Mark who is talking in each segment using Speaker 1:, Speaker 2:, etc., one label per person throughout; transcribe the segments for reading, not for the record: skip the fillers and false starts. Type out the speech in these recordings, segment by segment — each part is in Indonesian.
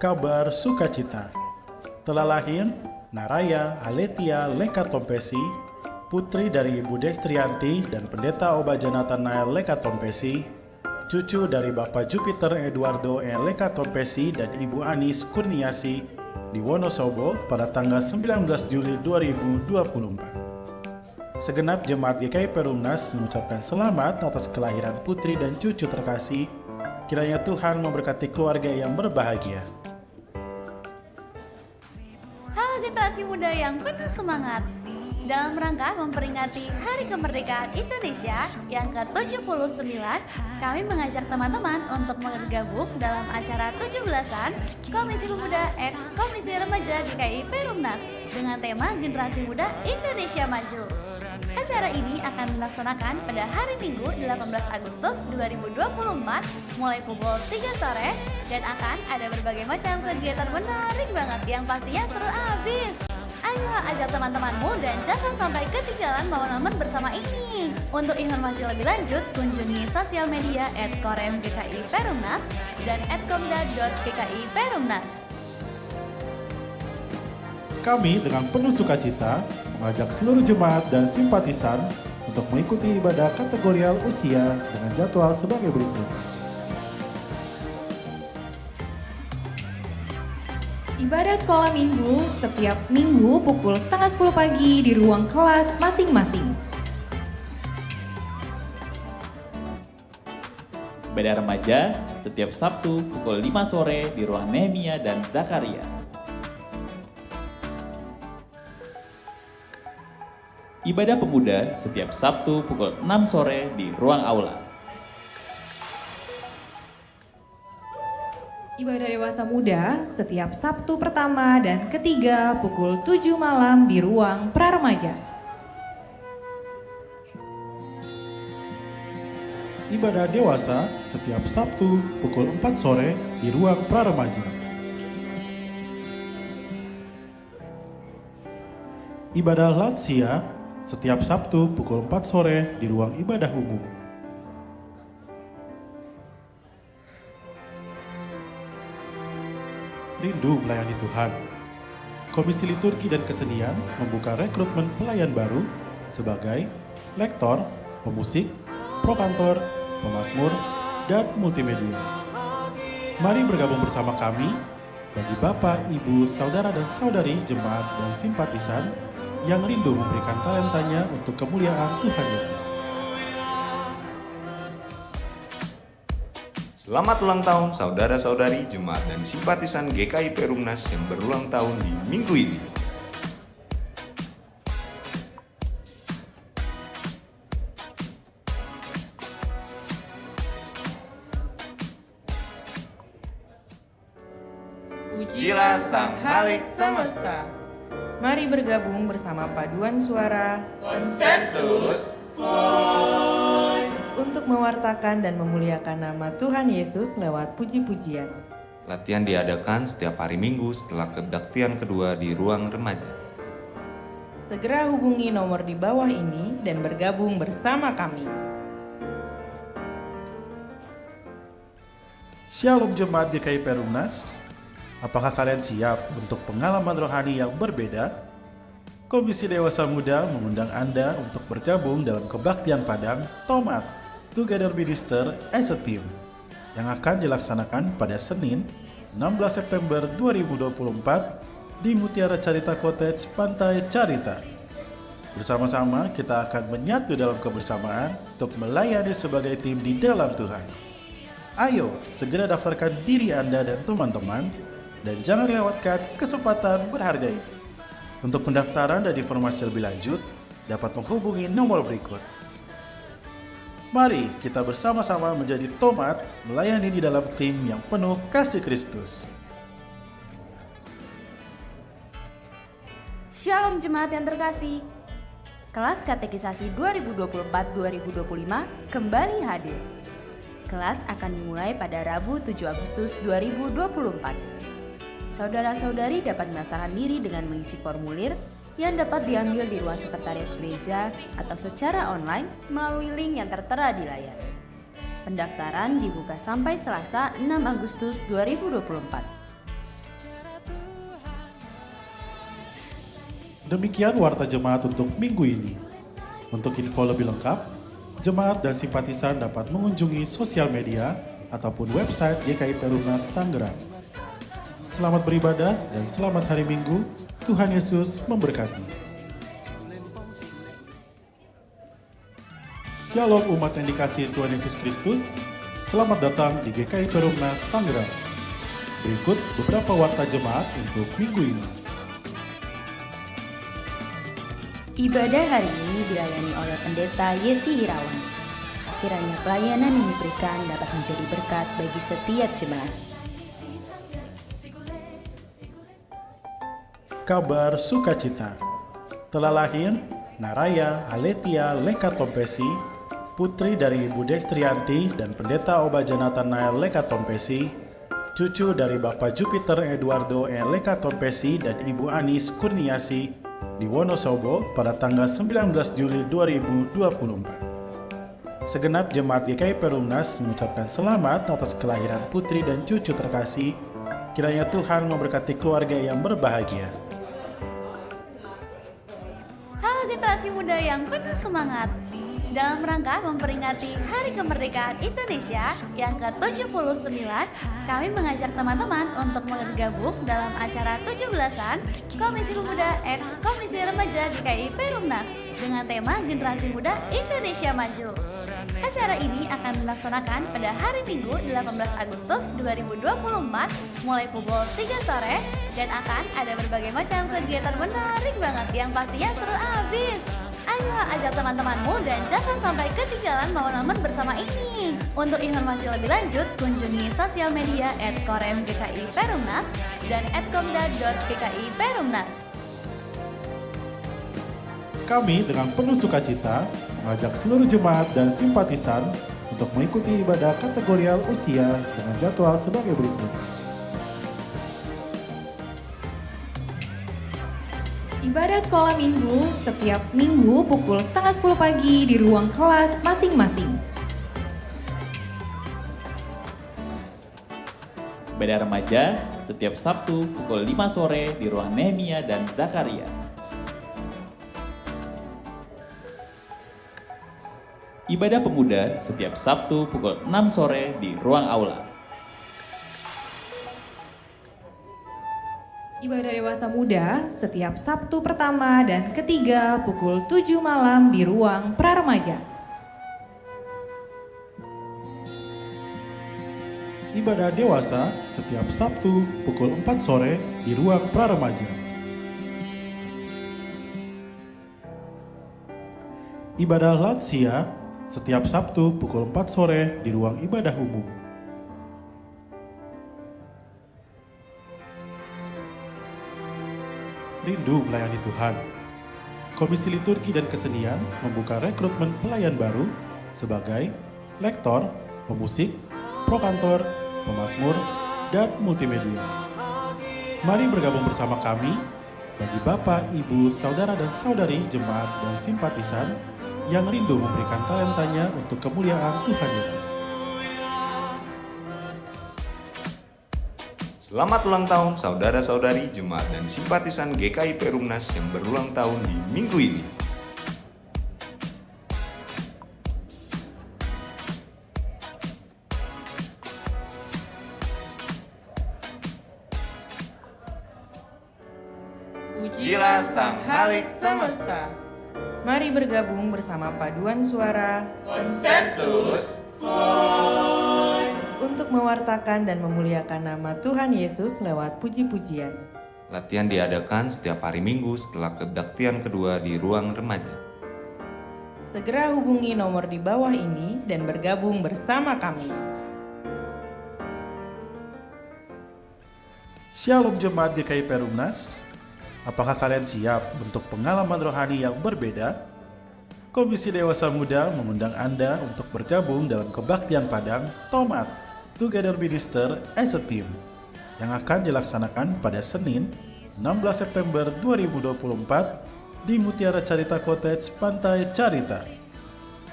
Speaker 1: Kabar sukacita. Telah lahir Naraya Aletia Lekatompesi, putri dari Ibu Dextrianti dan Pendeta Obaja Nathanael Lekatompesi, cucu dari Bapak Jupiter Eduardo Lekatompesi dan Ibu Anis Kurniasi di Wonosobo pada tanggal 19 Juli 2024. Segenap jemaat GKI Perumnas mengucapkan selamat atas kelahiran putri dan cucu terkasih. Kiranya Tuhan memberkati keluarga yang berbahagia.
Speaker 2: Halo generasi muda yang penuh semangat. Dalam rangka memperingati Hari Kemerdekaan Indonesia yang ke-79, kami mengajak teman-teman untuk bergabung dalam acara 17-an Komisi Pemuda X Komisi Remaja GKI Perumnas dengan tema Generasi Muda Indonesia Maju. Acara ini akan dilaksanakan pada hari Minggu 18 Agustus 2024 mulai pukul 3 sore dan akan ada berbagai macam kegiatan menarik banget yang pastinya seru abis. Ayo ajak teman-temanmu dan jangan sampai ketinggalan momen-momen bersama ini. Untuk informasi lebih lanjut, kunjungi sosial media @korem_gki_perumnas dan @komda.gki_perumnas.
Speaker 1: Kami dengan penuh sukacita mengajak seluruh jemaat dan simpatisan untuk mengikuti ibadah kategorial usia dengan jadwal sebagai berikut.
Speaker 3: Ibadah sekolah minggu setiap minggu pukul 9:30 pagi di ruang kelas masing-masing.
Speaker 4: Ibadah remaja setiap Sabtu pukul 5 sore di ruang Nehemia dan Zakaria. Ibadah pemuda setiap Sabtu pukul 6 sore di ruang aula.
Speaker 3: Ibadah dewasa muda setiap Sabtu pertama dan ketiga pukul 7 malam di ruang praremaja.
Speaker 1: Ibadah dewasa setiap Sabtu pukul 4 sore di ruang praremaja. Ibadah lansia setiap Sabtu pukul 4 sore di ruang ibadah umum. Rindu melayani Tuhan. Komisi Liturgi dan Kesenian membuka rekrutmen pelayan baru sebagai lektor, pemusik, prokantor, pemazmur, dan multimedia. Mari bergabung bersama kami bagi Bapak, Ibu, Saudara dan Saudari jemaat dan simpatisan yang rindu memberikan talentanya untuk kemuliaan Tuhan Yesus.
Speaker 5: Selamat ulang tahun saudara-saudari jemaat dan simpatisan GKI Perumnas yang berulang tahun di minggu ini.
Speaker 6: Pujilah Sang Halik Semesta. Mari bergabung bersama paduan suara
Speaker 7: Concentus Voice
Speaker 6: untuk mewartakan dan memuliakan nama Tuhan Yesus lewat puji-pujian.
Speaker 5: Latihan diadakan setiap hari Minggu setelah kebaktian kedua di ruang remaja.
Speaker 6: Segera hubungi nomor di bawah ini dan bergabung bersama kami.
Speaker 1: Shalom jemaat GKI Perumnas. Apakah kalian siap untuk pengalaman rohani yang berbeda? Komisi Dewasa Muda mengundang Anda untuk bergabung dalam kebaktian Padang Tomat Together Minister as a Team yang akan dilaksanakan pada Senin 16 September 2024 di Mutiara Carita Cottage, Pantai Carita. Bersama-sama kita akan menyatu dalam kebersamaan untuk melayani sebagai tim di dalam Tuhan. Ayo segera daftarkan diri Anda dan teman-teman dan jangan lewatkan kesempatan berharga ini. Untuk pendaftaran dan informasi lebih lanjut, dapat menghubungi nomor berikut. Mari kita bersama-sama menjadi tomat melayani di dalam tim yang penuh kasih Kristus.
Speaker 2: Shalom jemaat yang terkasih. Kelas Katekisasi 2024-2025 kembali hadir. Kelas akan dimulai pada Rabu 7 Agustus 2024. Saudara-saudari dapat mendaftarkan diri dengan mengisi formulir yang dapat diambil di ruang sekretariat gereja atau secara online melalui link yang tertera di layar. Pendaftaran dibuka sampai Selasa 6 Agustus 2024.
Speaker 1: Demikian warta jemaat untuk minggu ini. Untuk info lebih lengkap, jemaat dan simpatisan dapat mengunjungi sosial media ataupun website GKI Perumnas Tangerang. Selamat beribadah dan selamat hari Minggu. Tuhan Yesus memberkati. Shalom umat yang dikasihi Tuhan Yesus Kristus. Selamat datang di GKI Perumnas Tangerang. Berikut beberapa warta jemaat untuk minggu ini.
Speaker 8: Ibadah hari ini dilayani oleh Pendeta Yesi Irawan. Kiranya pelayanan yang diberikan dapat menjadi berkat bagi setiap jemaat.
Speaker 1: Kabar sukacita. Telah lahir Naraya Aletia Lekatompesi, putri dari Ibu Destrianti dan Pendeta Obaja Nathanael Lekatompesi, cucu dari Bapak Jupiter Eduardo Lekatompesi dan Ibu Anis Kurniasi di Wonosobo pada tanggal 19 Juli 2024. Segenap jemaat GKI Perumnas mengucapkan selamat atas kelahiran putri dan cucu terkasih. Kiranya Tuhan memberkati keluarga yang berbahagia.
Speaker 2: Halo generasi muda yang penuh semangat. Dalam rangka memperingati Hari Kemerdekaan Indonesia yang ke-79, kami mengajak teman-teman untuk bergabung dalam acara 17-an Komisi Pemuda X Komisi Remaja GKI Perumnas dengan tema Generasi Muda Indonesia Maju. Acara ini akan dilaksanakan pada hari Minggu 18 Agustus 2024 mulai pukul 3 sore dan akan ada berbagai macam kegiatan menarik banget yang pastinya seru abis. Ayo ajak teman-temanmu dan jangan sampai ketinggalan momen-momen bersama ini. Untuk informasi lebih lanjut, kunjungi sosial media @korem_GKI_Perumnas dan @komda.gki_perumnas.
Speaker 1: Kami dengan penuh sukacita mengajak seluruh jemaat dan simpatisan untuk mengikuti ibadah kategorial usia dengan jadwal sebagai berikut.
Speaker 3: Ibadah sekolah minggu setiap minggu pukul 9:30 pagi di ruang kelas masing-masing.
Speaker 4: Ibadah remaja setiap Sabtu pukul 5 sore di ruang Nehemia dan Zakaria. Ibadah pemuda setiap Sabtu pukul 6 sore di ruang aula.
Speaker 3: Ibadah dewasa muda setiap Sabtu pertama dan ketiga pukul 7 malam di ruang praremaja.
Speaker 1: Ibadah dewasa setiap Sabtu pukul 4 sore di ruang praremaja. Ibadah lansia setiap Sabtu pukul 4 sore di ruang ibadah umum. Rindu melayani Tuhan. Komisi Liturgi dan Kesenian membuka rekrutmen pelayan baru sebagai lektor, pemusik, prokantor, pemazmur, dan multimedia. Mari bergabung bersama kami bagi Bapak, Ibu, Saudara dan Saudari jemaat dan simpatisan yang rindu memberikan talentanya untuk kemuliaan Tuhan Yesus.
Speaker 5: Selamat ulang tahun saudara-saudari jemaat dan simpatisan GKI Perumnas yang berulang tahun di minggu ini.
Speaker 6: Pujilah Sang Halik Semesta. Mari bergabung bersama paduan suara
Speaker 7: Konsentus
Speaker 6: untuk mewartakan dan memuliakan nama Tuhan Yesus lewat puji-pujian.
Speaker 5: Latihan diadakan setiap hari Minggu setelah kebaktian kedua di ruang remaja.
Speaker 6: Segera hubungi nomor di bawah ini dan bergabung bersama kami.
Speaker 1: Shalom jemaat GKI Perumnas. Apakah kalian siap untuk pengalaman rohani yang berbeda? Komisi Dewasa Muda mengundang Anda untuk bergabung dalam kebaktian Padang Tomat Together Minister as a Team yang akan dilaksanakan pada Senin 16 September 2024 di Mutiara Carita Cottage, Pantai Carita.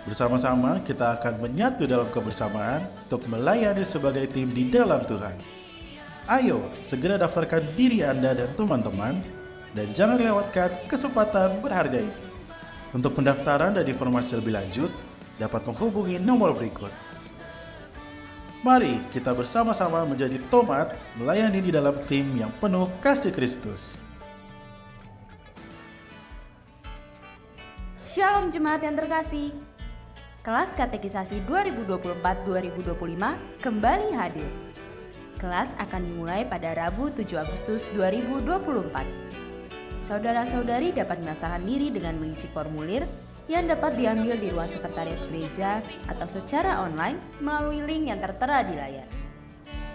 Speaker 1: Bersama-sama kita akan menyatu dalam kebersamaan untuk melayani sebagai tim di dalam Tuhan. Ayo segera daftarkan diri Anda dan teman-teman dan jangan lewatkan kesempatan berharga ini. Untuk pendaftaran dan informasi lebih lanjut, dapat menghubungi nomor berikut. Mari kita bersama-sama menjadi tomat melayani di dalam tim yang penuh kasih Kristus.
Speaker 8: Shalom jemaat yang terkasih. Kelas Katekisasi 2024-2025 kembali hadir. Kelas akan dimulai pada Rabu 7 Agustus 2024. Saudara-saudari dapat mendaftarkan diri dengan mengisi formulir yang dapat diambil di ruang sekretariat gereja atau secara online melalui link yang tertera di layar.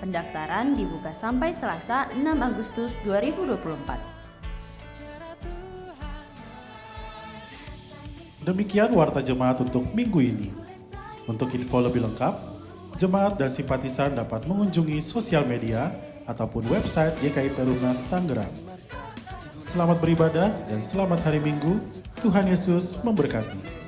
Speaker 8: Pendaftaran dibuka sampai Selasa 6 Agustus 2024.
Speaker 1: Demikian warta jemaat untuk minggu ini. Untuk info lebih lengkap, jemaat dan simpatisan dapat mengunjungi sosial media ataupun website GKI Perumnas Tangerang. Selamat beribadah dan selamat hari Minggu. Tuhan Yesus memberkati.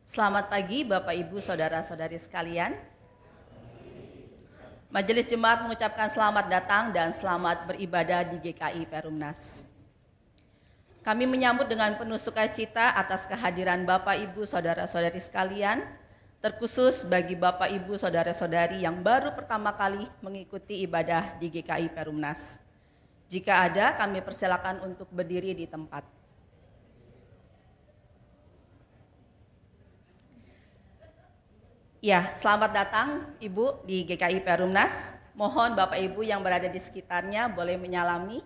Speaker 9: Selamat pagi Bapak Ibu Saudara-saudari sekalian. Majelis Jemaat mengucapkan selamat datang dan selamat beribadah di GKI Perumnas. Kami menyambut dengan penuh sukacita atas kehadiran Bapak Ibu Saudara-saudari sekalian, terkhusus bagi Bapak Ibu Saudara-saudari yang baru pertama kali mengikuti ibadah di GKI Perumnas. Jika ada, kami persilakan untuk berdiri di tempat. Ya, selamat datang Ibu di GKI Perumnas. Mohon Bapak Ibu yang berada di sekitarnya boleh menyalami.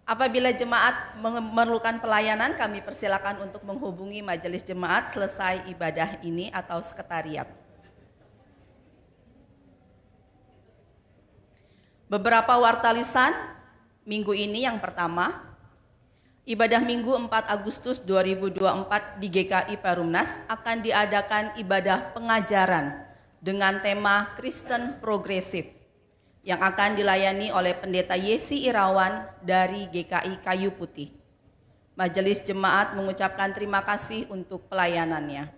Speaker 9: Apabila jemaat memerlukan pelayanan, kami persilakan untuk menghubungi majelis jemaat selesai ibadah ini atau sekretariat. Beberapa warta lisan minggu ini. Yang pertama, ibadah Minggu 4 Agustus 2024 di GKI Perumnas akan diadakan ibadah pengajaran dengan tema Kristen Progresif yang akan dilayani oleh Pendeta Yesi Irawan dari GKI Kayu Putih. Majelis Jemaat mengucapkan terima kasih untuk pelayanannya.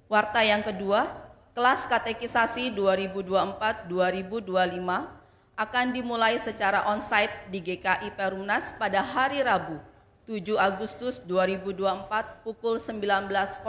Speaker 9: Warta yang kedua, kelas katekisasi 2024-2025 akan dimulai secara onsite di GKI Perumnas pada hari Rabu 7 Agustus 2024 pukul 19.00.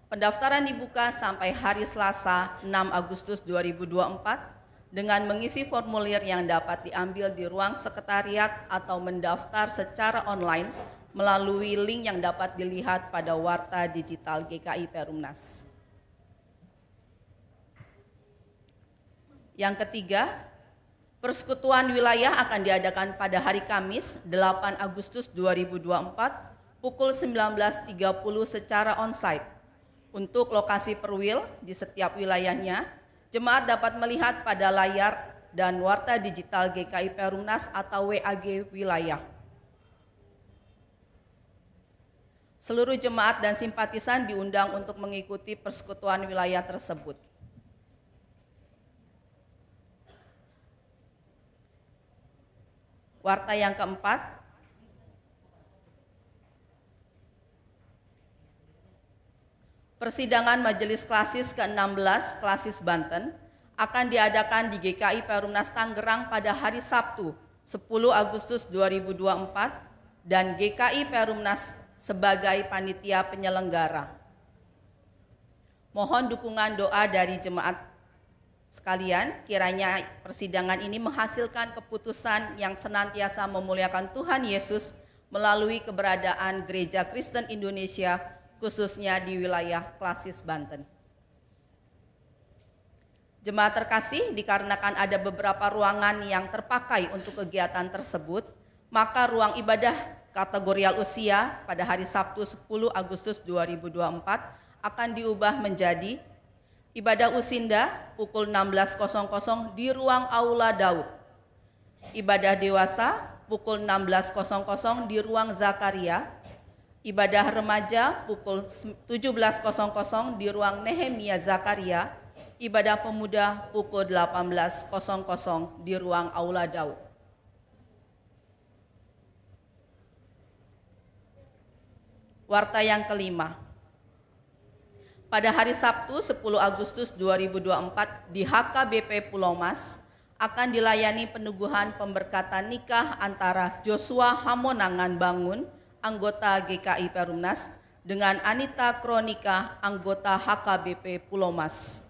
Speaker 9: Pendaftaran dibuka sampai hari Selasa 6 Agustus 2024 dengan mengisi formulir yang dapat diambil di ruang sekretariat atau mendaftar secara online melalui link yang dapat dilihat pada warta digital GKI Perumnas. Yang ketiga, persekutuan wilayah akan diadakan pada hari Kamis 8 Agustus 2024 pukul 19.30 secara onsite. Untuk lokasi perwil di setiap wilayahnya, jemaat dapat melihat pada layar dan warta digital GKI Perumnas atau WAG wilayah. Seluruh jemaat dan simpatisan diundang untuk mengikuti persekutuan wilayah tersebut. Warta yang keempat, persidangan Majelis Klasis ke-16 Klasis Banten akan diadakan di GKI Perumnas Tangerang pada hari Sabtu 10 Agustus 2024 dan GKI Perumnas sebagai panitia penyelenggara. Mohon dukungan doa dari jemaat sekalian, kiranya persidangan ini menghasilkan keputusan yang senantiasa memuliakan Tuhan Yesus melalui keberadaan Gereja Kristen Indonesia, khususnya di wilayah Klasis Banten. Jemaat terkasih, dikarenakan ada beberapa ruangan yang terpakai untuk kegiatan tersebut, maka ruang ibadah kategorial usia pada hari Sabtu 10 Agustus 2024 akan diubah menjadi ibadah usinda pukul 16.00 di ruang Aula Daud, ibadah dewasa pukul 16.00 di ruang Zakaria, ibadah remaja pukul 17.00 di ruang Nehemia Zakaria, ibadah pemuda pukul 18.00 di ruang Aula Daud. Warta yang kelima, pada hari Sabtu 10 Agustus 2024 di HKBP Pulau Mas akan dilayani peneguhan pemberkatan nikah antara Joshua Hamonangan Bangun, anggota GKI Perumnas, dengan Anita Kronika, anggota HKBP Pulau Mas.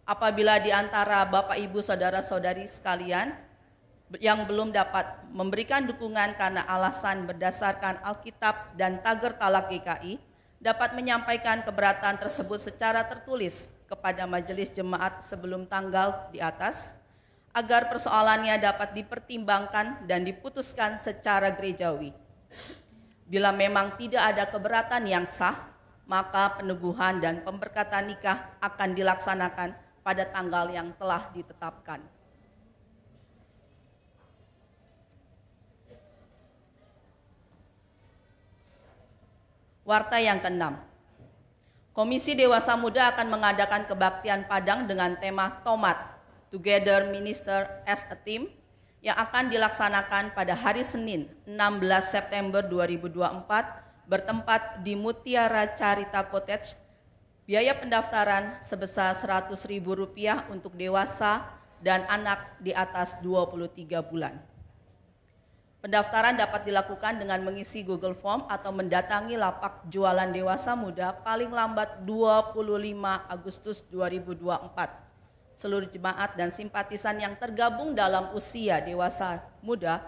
Speaker 9: Apabila di antara Bapak Ibu Saudara-saudari sekalian yang belum dapat memberikan dukungan karena alasan berdasarkan Alkitab dan Tager Talak GKI, dapat menyampaikan keberatan tersebut secara tertulis kepada majelis jemaat sebelum tanggal di atas, agar persoalannya dapat dipertimbangkan dan diputuskan secara gerejawi. Bila memang tidak ada keberatan yang sah, maka peneguhan dan pemberkatan nikah akan dilaksanakan pada tanggal yang telah ditetapkan. Warta yang keenam, Komisi Dewasa Muda akan mengadakan kebaktian Padang dengan tema Tomat Together Minister as a Team yang akan dilaksanakan pada hari Senin 16 September 2024 bertempat di Mutiara Carita Cottage. Biaya pendaftaran sebesar Rp100.000 untuk dewasa dan anak di atas 23 bulan. Pendaftaran dapat dilakukan dengan mengisi Google Form atau mendatangi lapak jualan dewasa muda paling lambat 25 Agustus 2024. Seluruh jemaat dan simpatisan yang tergabung dalam usia dewasa muda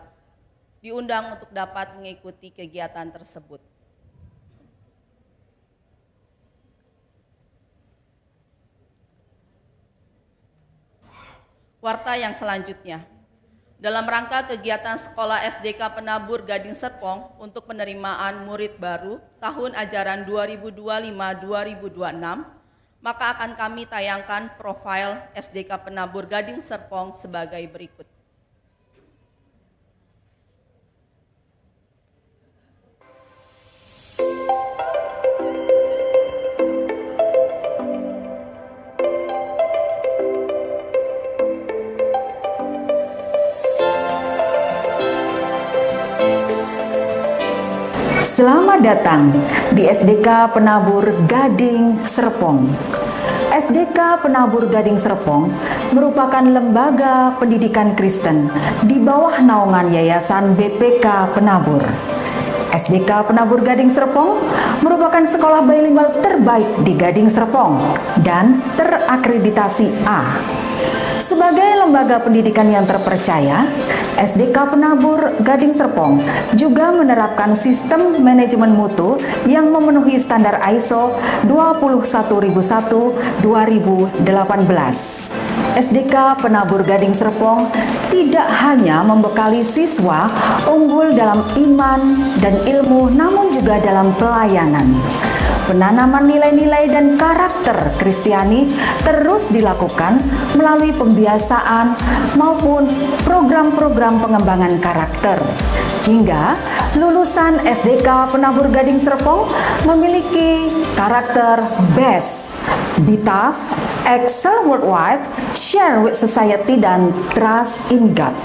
Speaker 9: diundang untuk dapat mengikuti kegiatan tersebut. Warta yang selanjutnya. Dalam rangka kegiatan Sekolah SDK Penabur Gading Serpong untuk penerimaan murid baru tahun ajaran 2025-2026, maka akan kami tayangkan profil SDK Penabur Gading Serpong sebagai berikut.
Speaker 10: Selamat datang di SDK Penabur Gading Serpong. SDK Penabur Gading Serpong merupakan lembaga pendidikan Kristen di bawah naungan Yayasan BPK Penabur. SDK Penabur Gading Serpong merupakan sekolah bilingual terbaik di Gading Serpong dan terakreditasi A. Sebagai lembaga pendidikan yang terpercaya, SDK Penabur Gading Serpong juga menerapkan sistem manajemen mutu yang memenuhi standar ISO 21001-2018. SDK Penabur Gading Serpong tidak hanya membekali siswa unggul dalam iman dan ilmu, namun juga dalam pelayanan. Penanaman nilai-nilai dan karakter Kristiani terus dilakukan melalui pembiasaan maupun program-program pengembangan karakter. Hingga lulusan SDK Penabur Gading Serpong memiliki karakter best, be tough, excel worldwide, share with society, dan trust in God.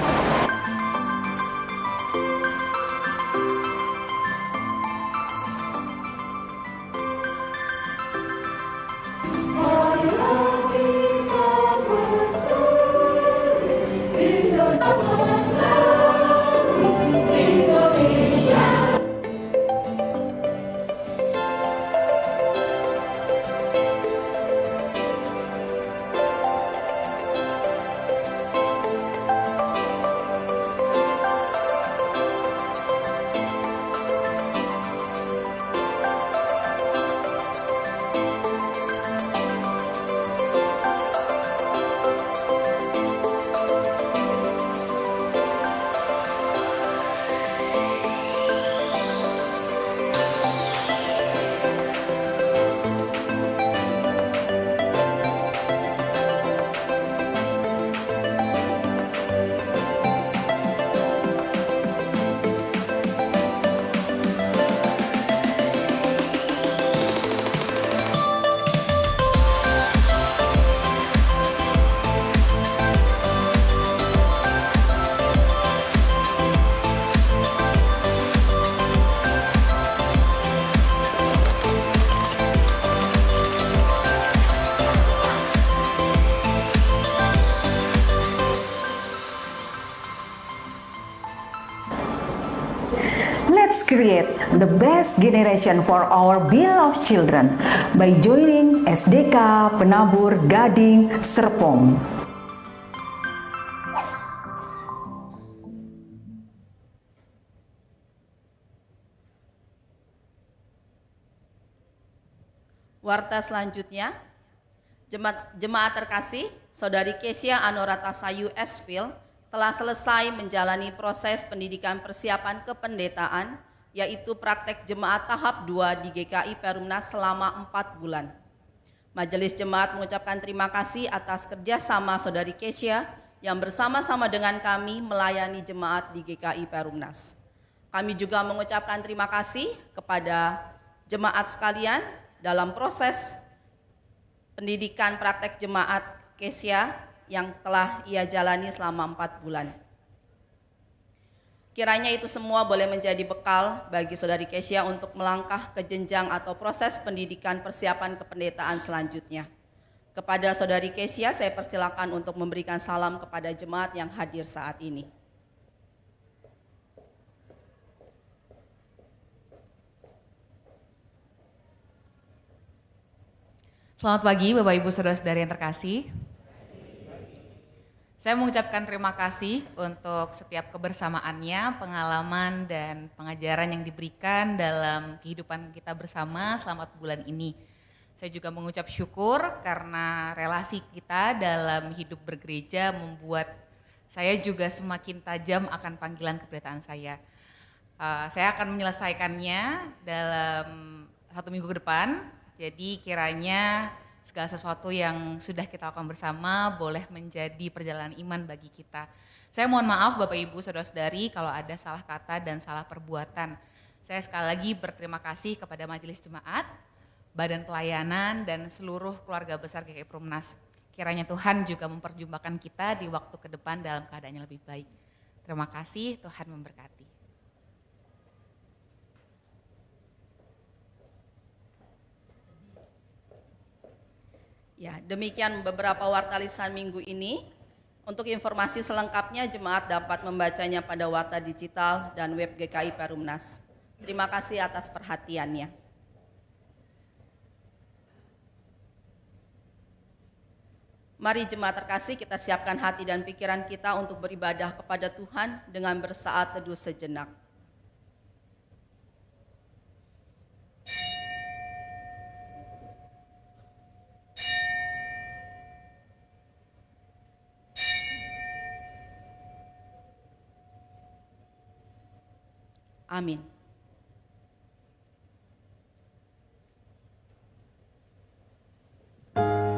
Speaker 10: Let's create the best generation for our beloved children by joining SDK Penabur Gading Serpong.
Speaker 9: Warta selanjutnya, jemaat terkasih, Saudari Kesia Anorata Sayu Esvil telah selesai menjalani proses pendidikan persiapan kependetaan, yaitu praktek jemaat tahap 2 di GKI Perumnas selama 4 bulan. Majelis Jemaat mengucapkan terima kasih atas kerjasama Saudari Kesia yang bersama-sama dengan kami melayani jemaat di GKI Perumnas. Kami juga mengucapkan terima kasih kepada jemaat sekalian dalam proses pendidikan praktek jemaat Kesia yang telah ia jalani selama 4 bulan. Kiranya itu semua boleh menjadi bekal bagi Saudari Kesia untuk melangkah ke jenjang atau proses pendidikan persiapan kependetaan selanjutnya. Kepada Saudari Kesia saya persilakan untuk memberikan salam kepada jemaat yang hadir saat ini.
Speaker 11: Selamat pagi Bapak Ibu Saudara-saudari yang terkasih. Saya mengucapkan terima kasih untuk setiap kebersamaannya, pengalaman dan pengajaran yang diberikan dalam kehidupan kita bersama selama bulan ini. Saya juga mengucap syukur karena relasi kita dalam hidup bergereja membuat saya juga semakin tajam akan panggilan kependetaan saya. Saya akan menyelesaikannya dalam 1 minggu ke depan, jadi kiranya segala sesuatu yang sudah kita lakukan bersama boleh menjadi perjalanan iman bagi kita. Saya mohon maaf Bapak Ibu Saudara-saudari kalau ada salah kata dan salah perbuatan. Saya sekali lagi berterima kasih kepada Majelis Jemaat, Badan Pelayanan dan seluruh keluarga besar GKI Perumnas. Kiranya Tuhan juga memperjumpakan kita di waktu ke depan dalam keadaan yang lebih baik. Terima kasih, Tuhan memberkati.
Speaker 9: Ya, demikian beberapa warta lisan minggu ini. Untuk informasi selengkapnya jemaat dapat membacanya pada warta digital dan web GKI Perumnas. Terima kasih atas perhatiannya. Mari jemaat terkasih kita siapkan hati dan pikiran kita untuk beribadah kepada Tuhan dengan bersaat teduh sejenak. Amin.
Speaker 3: Yesus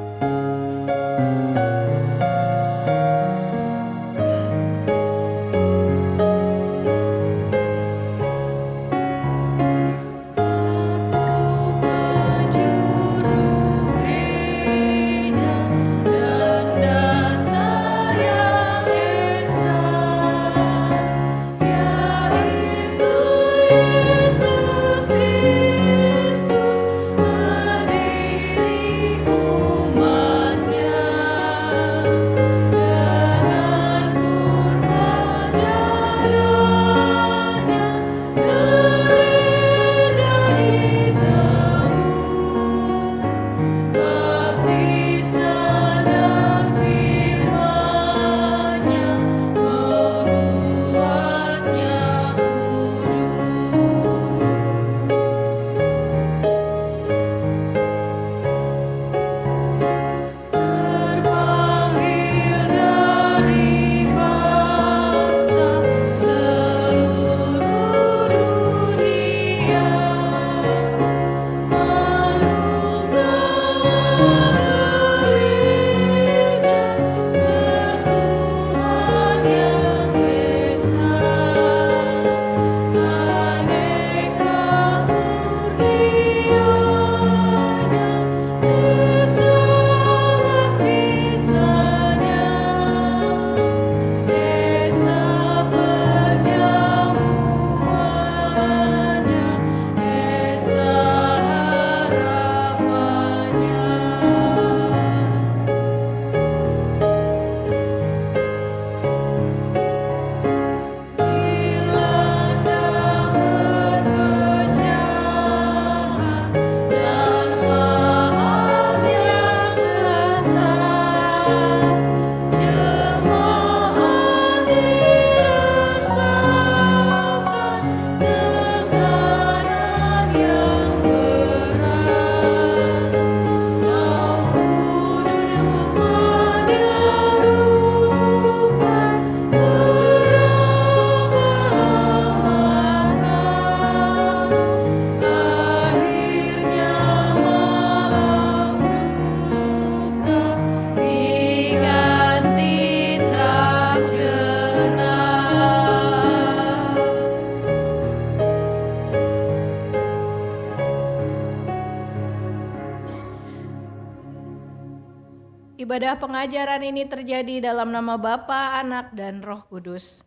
Speaker 12: Ibadah pengajaran ini terjadi dalam nama Bapa, Anak, dan Roh Kudus.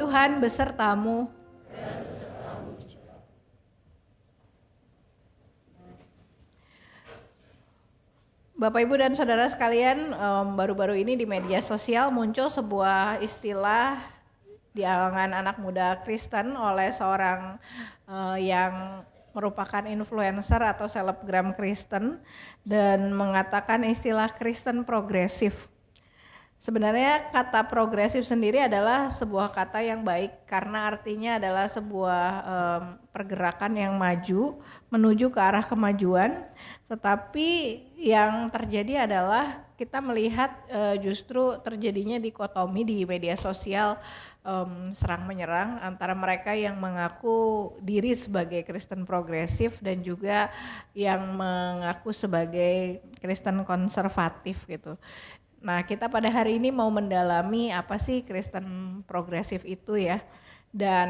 Speaker 12: Tuhan besertamu. Bapak, Ibu, dan Saudara sekalian, baru-baru ini di media sosial muncul sebuah istilah di kalangan anak muda Kristen oleh seorang yang merupakan influencer atau selebgram Kristen dan mengatakan istilah Kristen progresif. Sebenarnya kata progresif sendiri adalah sebuah kata yang baik karena artinya adalah sebuah pergerakan yang maju menuju ke arah kemajuan. Tetapi yang terjadi adalah kita melihat justru terjadinya dikotomi di media sosial, serang menyerang antara mereka yang mengaku diri sebagai Kristen progresif dan juga yang mengaku sebagai Kristen konservatif gitu. Nah, kita pada hari ini mau mendalami apa sih Kristen progresif itu ya. Dan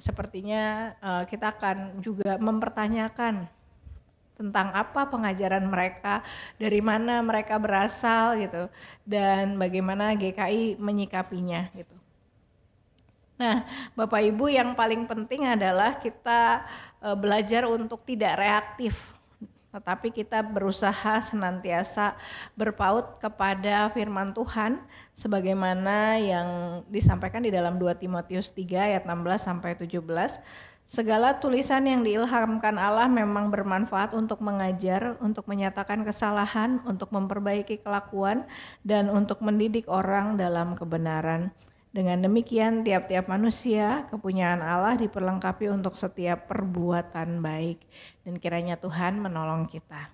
Speaker 12: sepertinya kita akan juga mempertanyakan tentang apa pengajaran mereka, dari mana mereka berasal gitu, dan bagaimana GKI menyikapinya gitu. Nah, Bapak Ibu, yang paling penting adalah kita belajar untuk tidak reaktif, tetapi kita berusaha senantiasa berpaut kepada firman Tuhan sebagaimana yang disampaikan di dalam 2 Timotius 3 ayat 16 sampai 17. Segala tulisan yang diilhamkan Allah memang bermanfaat untuk mengajar, untuk menyatakan kesalahan, untuk memperbaiki kelakuan, dan untuk mendidik orang dalam kebenaran. Dengan demikian tiap-tiap manusia kepunyaan Allah diperlengkapi untuk setiap perbuatan baik, dan kiranya Tuhan menolong kita.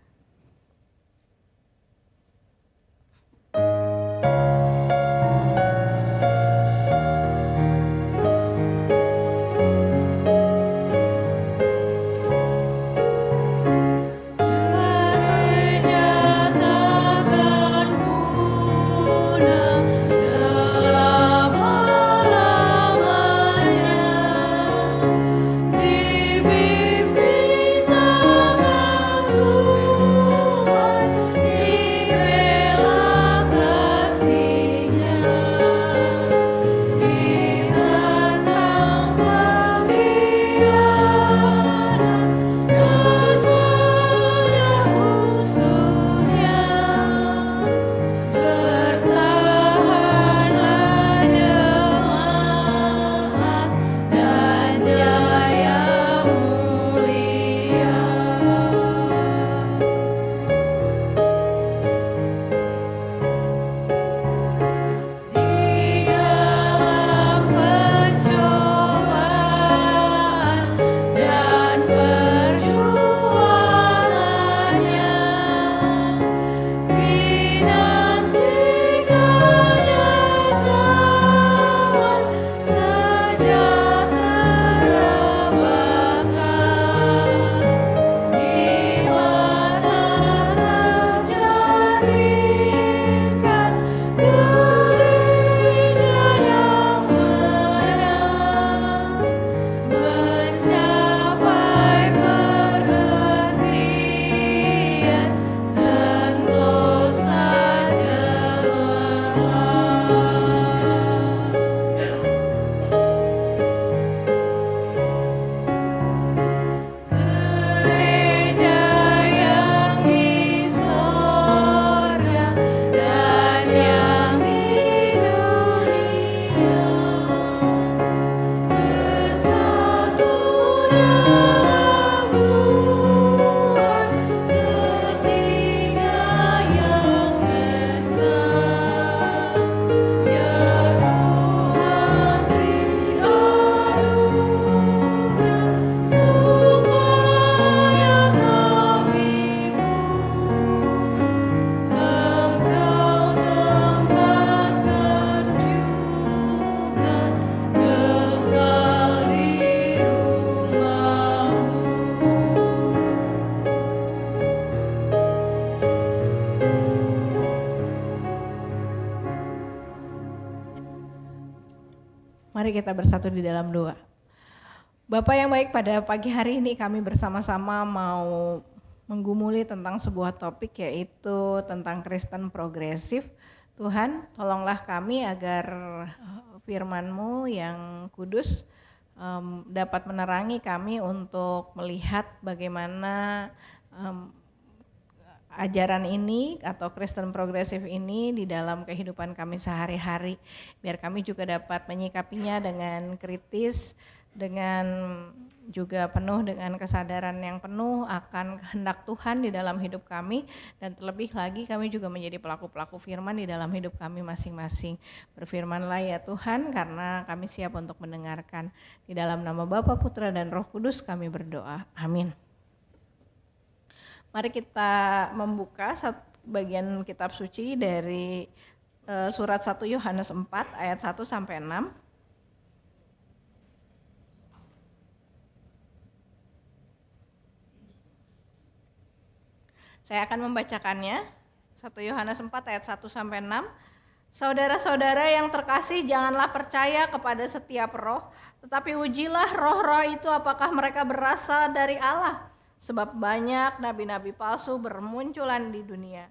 Speaker 3: Kasih
Speaker 12: Mari kita bersatu di dalam doa. Bapak yang baik, pada pagi hari ini kami bersama-sama mau menggumuli tentang sebuah topik, yaitu tentang Kristen progresif. Tuhan, tolonglah kami agar firman-Mu yang kudus dapat menerangi kami untuk melihat bagaimana ajaran ini atau Kristen progresif ini di dalam kehidupan kami sehari-hari. Biar kami juga dapat menyikapinya dengan kritis, dengan juga penuh dengan kesadaran yang penuh akan kehendak Tuhan di dalam hidup kami, dan terlebih lagi kami juga menjadi pelaku-pelaku firman di dalam hidup kami masing-masing. Berfirmanlah ya Tuhan, karena kami siap untuk mendengarkan. Di dalam nama Bapa, Putra, dan Roh Kudus kami berdoa. Amin. Mari kita membuka bagian kitab suci dari surat 1 Yohanes 4 ayat 1 sampai 6. Saya akan membacakannya. 1 Yohanes 4 ayat 1 sampai 6. Saudara-saudara yang terkasih, janganlah percaya kepada setiap roh, tetapi ujilah roh-roh itu apakah mereka berasal dari Allah. Sebab banyak nabi-nabi palsu bermunculan di dunia.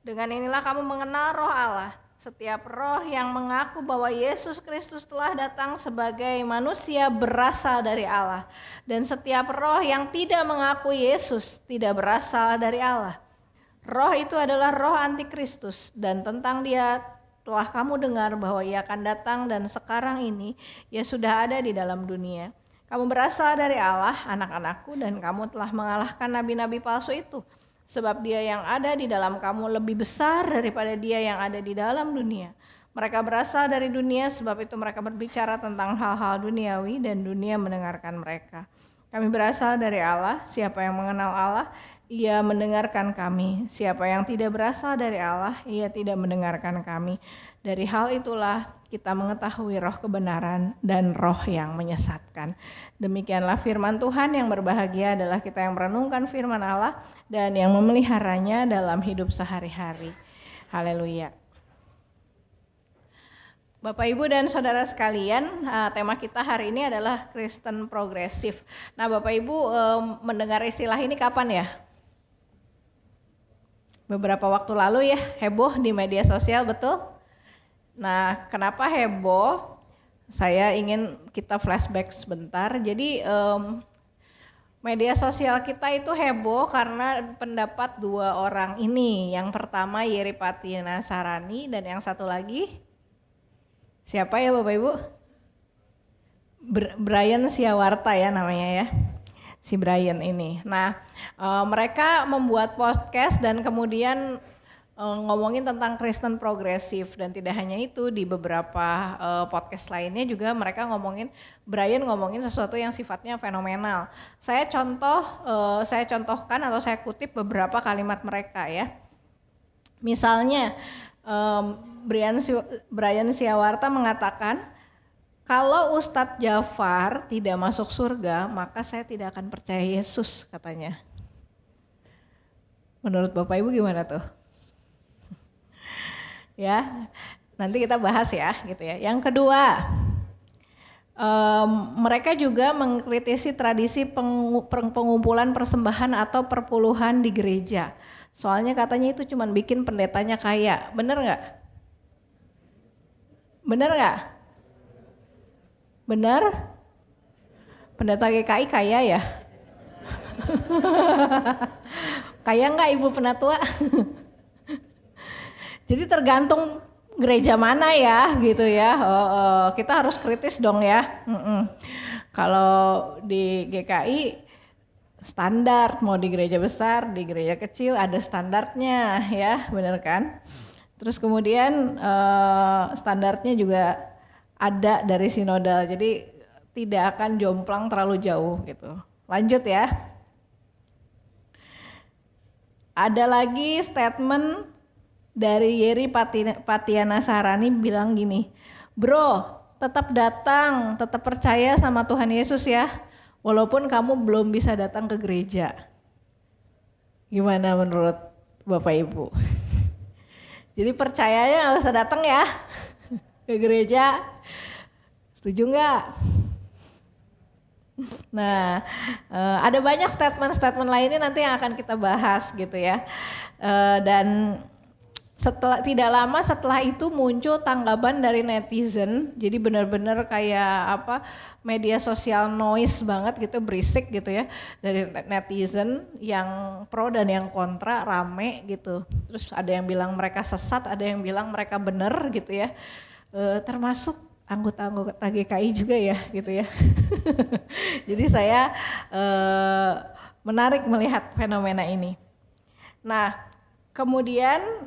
Speaker 12: Dengan inilah kamu mengenal roh Allah. Setiap roh yang mengaku bahwa Yesus Kristus telah datang sebagai manusia berasal dari Allah. Dan setiap roh yang tidak mengaku Yesus tidak berasal dari Allah. Roh itu adalah roh antikristus, dan tentang dia telah kamu dengar bahwa ia akan datang, dan sekarang ini ia sudah ada di dalam dunia. Kamu berasal dari Allah, anak-anakku, dan kamu telah mengalahkan nabi-nabi palsu itu. Sebab dia yang ada di dalam kamu lebih besar daripada dia yang ada di dalam dunia. Mereka berasal dari dunia, sebab itu mereka berbicara tentang hal-hal duniawi, dan dunia mendengarkan mereka. Kami berasal dari Allah. Siapa yang mengenal Allah, ia mendengarkan kami. Siapa yang tidak berasal dari Allah, ia tidak mendengarkan kami. Dari hal itulah kita mengetahui roh kebenaran dan roh yang menyesatkan. Demikianlah firman Tuhan. Yang berbahagia adalah kita yang merenungkan firman Allah dan yang memeliharanya dalam hidup sehari-hari. Haleluya. Bapak, Ibu, dan saudara sekalian, tema kita hari ini adalah Kristen progresif. Nah, Bapak Ibu mendengar istilah ini kapan ya? Beberapa waktu lalu ya, heboh di media sosial, betul? Nah, kenapa heboh? Saya ingin kita flashback sebentar. Jadi media sosial kita itu heboh karena pendapat dua orang ini. Yang pertama Yeri Pati Nasarani, dan yang satu lagi siapa ya Bapak Ibu? Brian Siawarta ya namanya ya, si Brian ini. Nah, mereka membuat podcast dan kemudian ngomongin tentang Kristen progresif, dan tidak hanya itu, di beberapa podcast lainnya juga mereka Brian ngomongin sesuatu yang sifatnya fenomenal. Saya contohkan atau saya kutip beberapa kalimat mereka ya. Misalnya Brian Siawarta mengatakan, kalau Ustadz Jafar tidak masuk surga, maka saya tidak akan percaya Yesus, katanya. Menurut Bapak Ibu gimana tuh? Ya, nanti kita bahas ya, gitu ya. Yang kedua, mereka juga mengkritisi tradisi pengumpulan persembahan atau perpuluhan di gereja. Soalnya katanya itu cuma bikin pendetanya kaya. Bener nggak? Bener nggak? Bener? Pendeta GKI kaya ya? Kaya nggak Ibu Penatua? Jadi tergantung gereja mana ya, gitu ya. Kita harus kritis dong ya. Kalau di GKI standar, mau di gereja besar, di gereja kecil ada standarnya ya, benar kan? Terus kemudian standarnya juga ada dari sinodal, jadi tidak akan jomplang terlalu jauh gitu. Lanjut ya. Ada lagi statement dari Yeri Patiana Sarani bilang gini, bro, tetap datang, tetap percaya sama Tuhan Yesus ya, walaupun kamu belum bisa datang ke gereja. Gimana menurut Bapak Ibu? Jadi percayanya nggak usah datang ya ke gereja. Setuju nggak? Nah, ada banyak statement-statement lainnya nanti yang akan kita bahas gitu ya. Dan tidak lama setelah itu muncul tanggapan dari netizen. Jadi benar-benar kayak media sosial noise banget gitu, berisik gitu ya, dari netizen yang pro dan yang kontra, rame gitu. Terus ada yang bilang mereka sesat, ada yang bilang mereka benar gitu ya. Termasuk anggota-anggota GKI juga ya gitu ya. Jadi saya menarik melihat fenomena ini. Nah, kemudian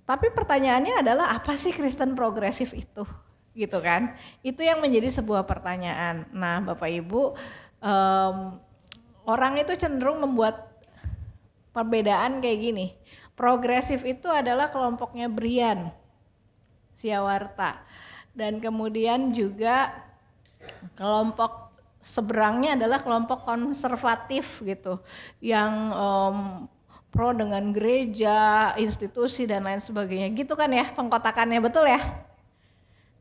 Speaker 12: tapi pertanyaannya adalah apa sih Kristen progresif itu? Gitu kan? Itu yang menjadi sebuah pertanyaan. Nah, Bapak Ibu, orang itu cenderung membuat perbedaan kayak gini. Progresif itu adalah kelompoknya Brian Siawarta, dan kemudian juga kelompok seberangnya adalah kelompok konservatif gitu, yang pro dengan gereja, institusi dan lain sebagainya gitu kan ya pengkotakannya, betul ya?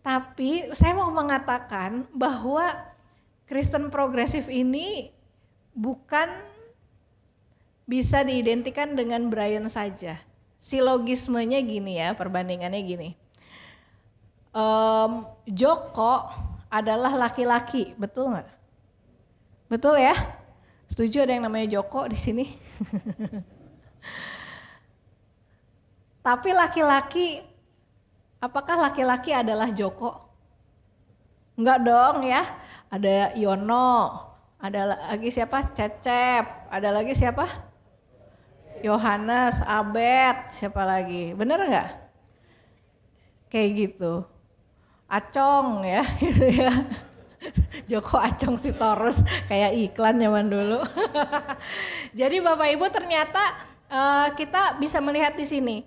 Speaker 12: Tapi saya mau mengatakan bahwa Kristen progresif ini bukan bisa diidentikan dengan Brian saja. Silogismenya gini ya, perbandingannya gini. Joko adalah laki-laki, betul nggak? Betul ya? Setuju ada yang namanya Joko di sini? Tapi laki-laki, apakah laki-laki adalah Joko? Enggak dong ya. Ada Yono, ada lagi siapa? Cecep, ada lagi siapa? Yohanes, Abed, siapa lagi? Bener nggak? Kayak gitu. Acong ya gitu ya. Joko Acong Sitorus kayak iklan zaman dulu. Jadi Bapak Ibu ternyata kita bisa melihat di sini.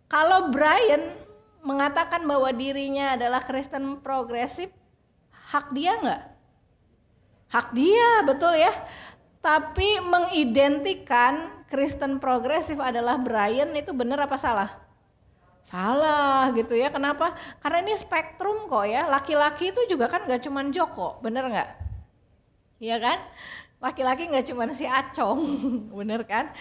Speaker 12: Kalau Brian mengatakan bahwa dirinya adalah Kristen progresif, hak dia nggak? Hak dia, betul ya. Tapi mengidentikan Kristen progresif adalah Brian itu benar apa salah? Salah gitu ya, kenapa? Karena ini spektrum kok ya, laki-laki itu juga kan gak cuman Joko, bener gak? Iya kan? Laki-laki gak cuman si Acong, bener kan?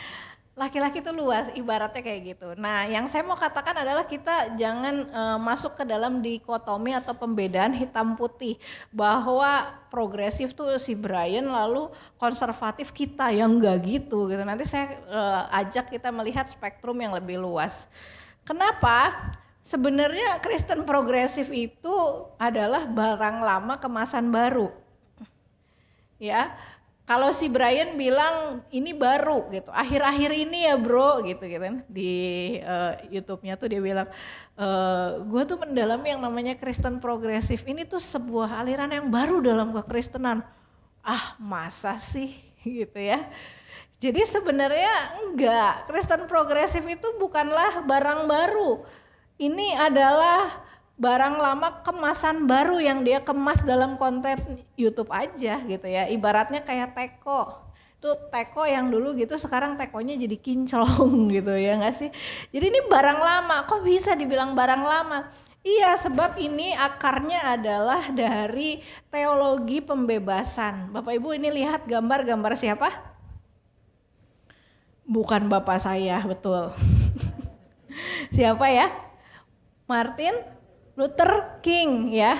Speaker 12: Laki-laki itu luas, ibaratnya kayak gitu. Nah yang saya mau katakan adalah kita jangan masuk ke dalam dikotomi atau pembedaan hitam putih. Bahwa progresif tuh si Brian, lalu konservatif kita yang gak gitu. Nanti saya ajak kita melihat spektrum yang lebih luas. Kenapa? Sebenarnya Kristen progresif itu adalah barang lama kemasan baru. Ya, kalau si Brian bilang ini baru gitu, akhir-akhir ini ya bro gitu kan di YouTube-nya tuh dia bilang, gue tuh mendalami yang namanya Kristen progresif. Ini tuh sebuah aliran yang baru dalam kekristenan. Ah masa sih gitu ya. Jadi sebenarnya enggak, Kristen progresif itu bukanlah barang baru. Ini adalah barang lama kemasan baru yang dia kemas dalam konten YouTube aja gitu ya. Ibaratnya kayak teko. Itu teko yang dulu gitu, sekarang tekonya jadi kinclong gitu ya enggak sih? Jadi ini barang lama, kok bisa dibilang barang lama? Iya, sebab ini akarnya adalah dari teologi pembebasan. Bapak Ibu ini lihat gambar-gambar siapa? Bukan bapak saya, betul. Siapa ya? Martin Luther King ya.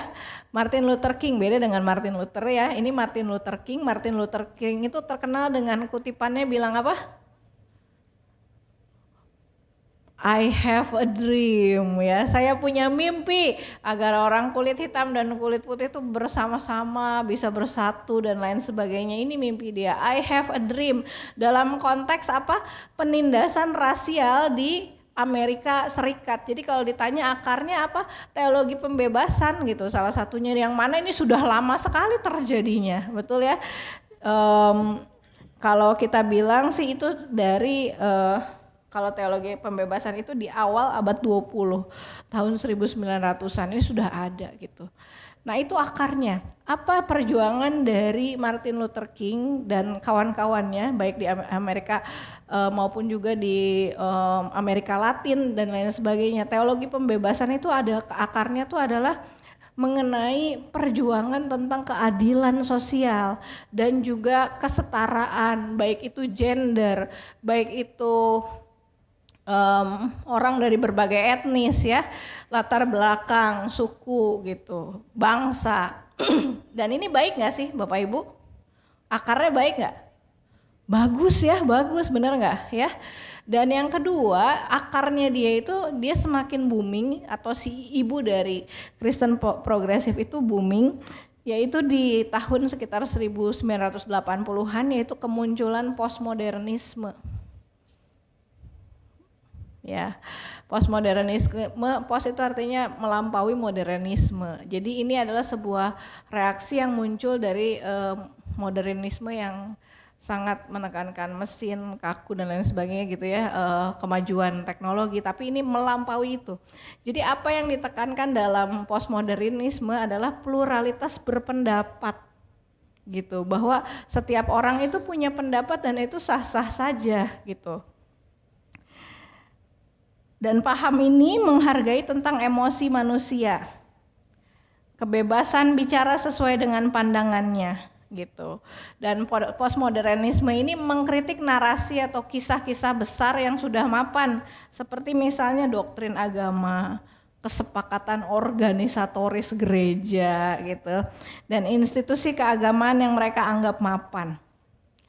Speaker 12: Martin Luther King beda dengan Martin Luther ya. Ini Martin Luther King. Martin Luther King itu terkenal dengan kutipannya bilang apa? I have a dream ya, saya punya mimpi agar orang kulit hitam dan kulit putih itu bersama-sama bisa bersatu dan lain sebagainya. Ini mimpi dia, I have a dream. Dalam konteks apa? Penindasan rasial di Amerika Serikat. Jadi kalau ditanya akarnya apa? Teologi pembebasan gitu. Salah satunya yang mana ini sudah lama sekali terjadinya, betul ya. Kalau kita bilang sih itu dari kalau teologi pembebasan itu di awal abad 20, tahun 1900-an ini sudah ada gitu. Nah itu akarnya, apa perjuangan dari Martin Luther King dan kawan-kawannya baik di Amerika maupun juga di Amerika Latin dan lain sebagainya. Teologi pembebasan itu ada akarnya tuh adalah mengenai perjuangan tentang keadilan sosial dan juga kesetaraan, baik itu gender, baik itu orang dari berbagai etnis ya, latar belakang, suku gitu, bangsa. Dan ini baik nggak sih Bapak Ibu? Akarnya baik nggak? Bagus ya, bagus, bener nggak ya? Dan yang kedua, akarnya dia semakin booming, atau si ibu dari Kristen progresif itu booming, yaitu di tahun sekitar 1980-an, yaitu kemunculan postmodernisme. Ya, postmodernisme, post itu artinya melampaui modernisme. Jadi ini adalah sebuah reaksi yang muncul dari modernisme yang sangat menekankan mesin, kaku dan lain sebagainya gitu ya, kemajuan teknologi, tapi ini melampaui itu. Jadi apa yang ditekankan dalam postmodernisme adalah pluralitas berpendapat gitu, bahwa setiap orang itu punya pendapat dan itu sah-sah saja gitu. Dan paham ini menghargai tentang emosi manusia, kebebasan bicara sesuai dengan pandangannya gitu. Dan postmodernisme ini mengkritik narasi atau kisah-kisah besar yang sudah mapan, seperti misalnya doktrin agama, kesepakatan organisatoris gereja gitu, dan institusi keagamaan yang mereka anggap mapan.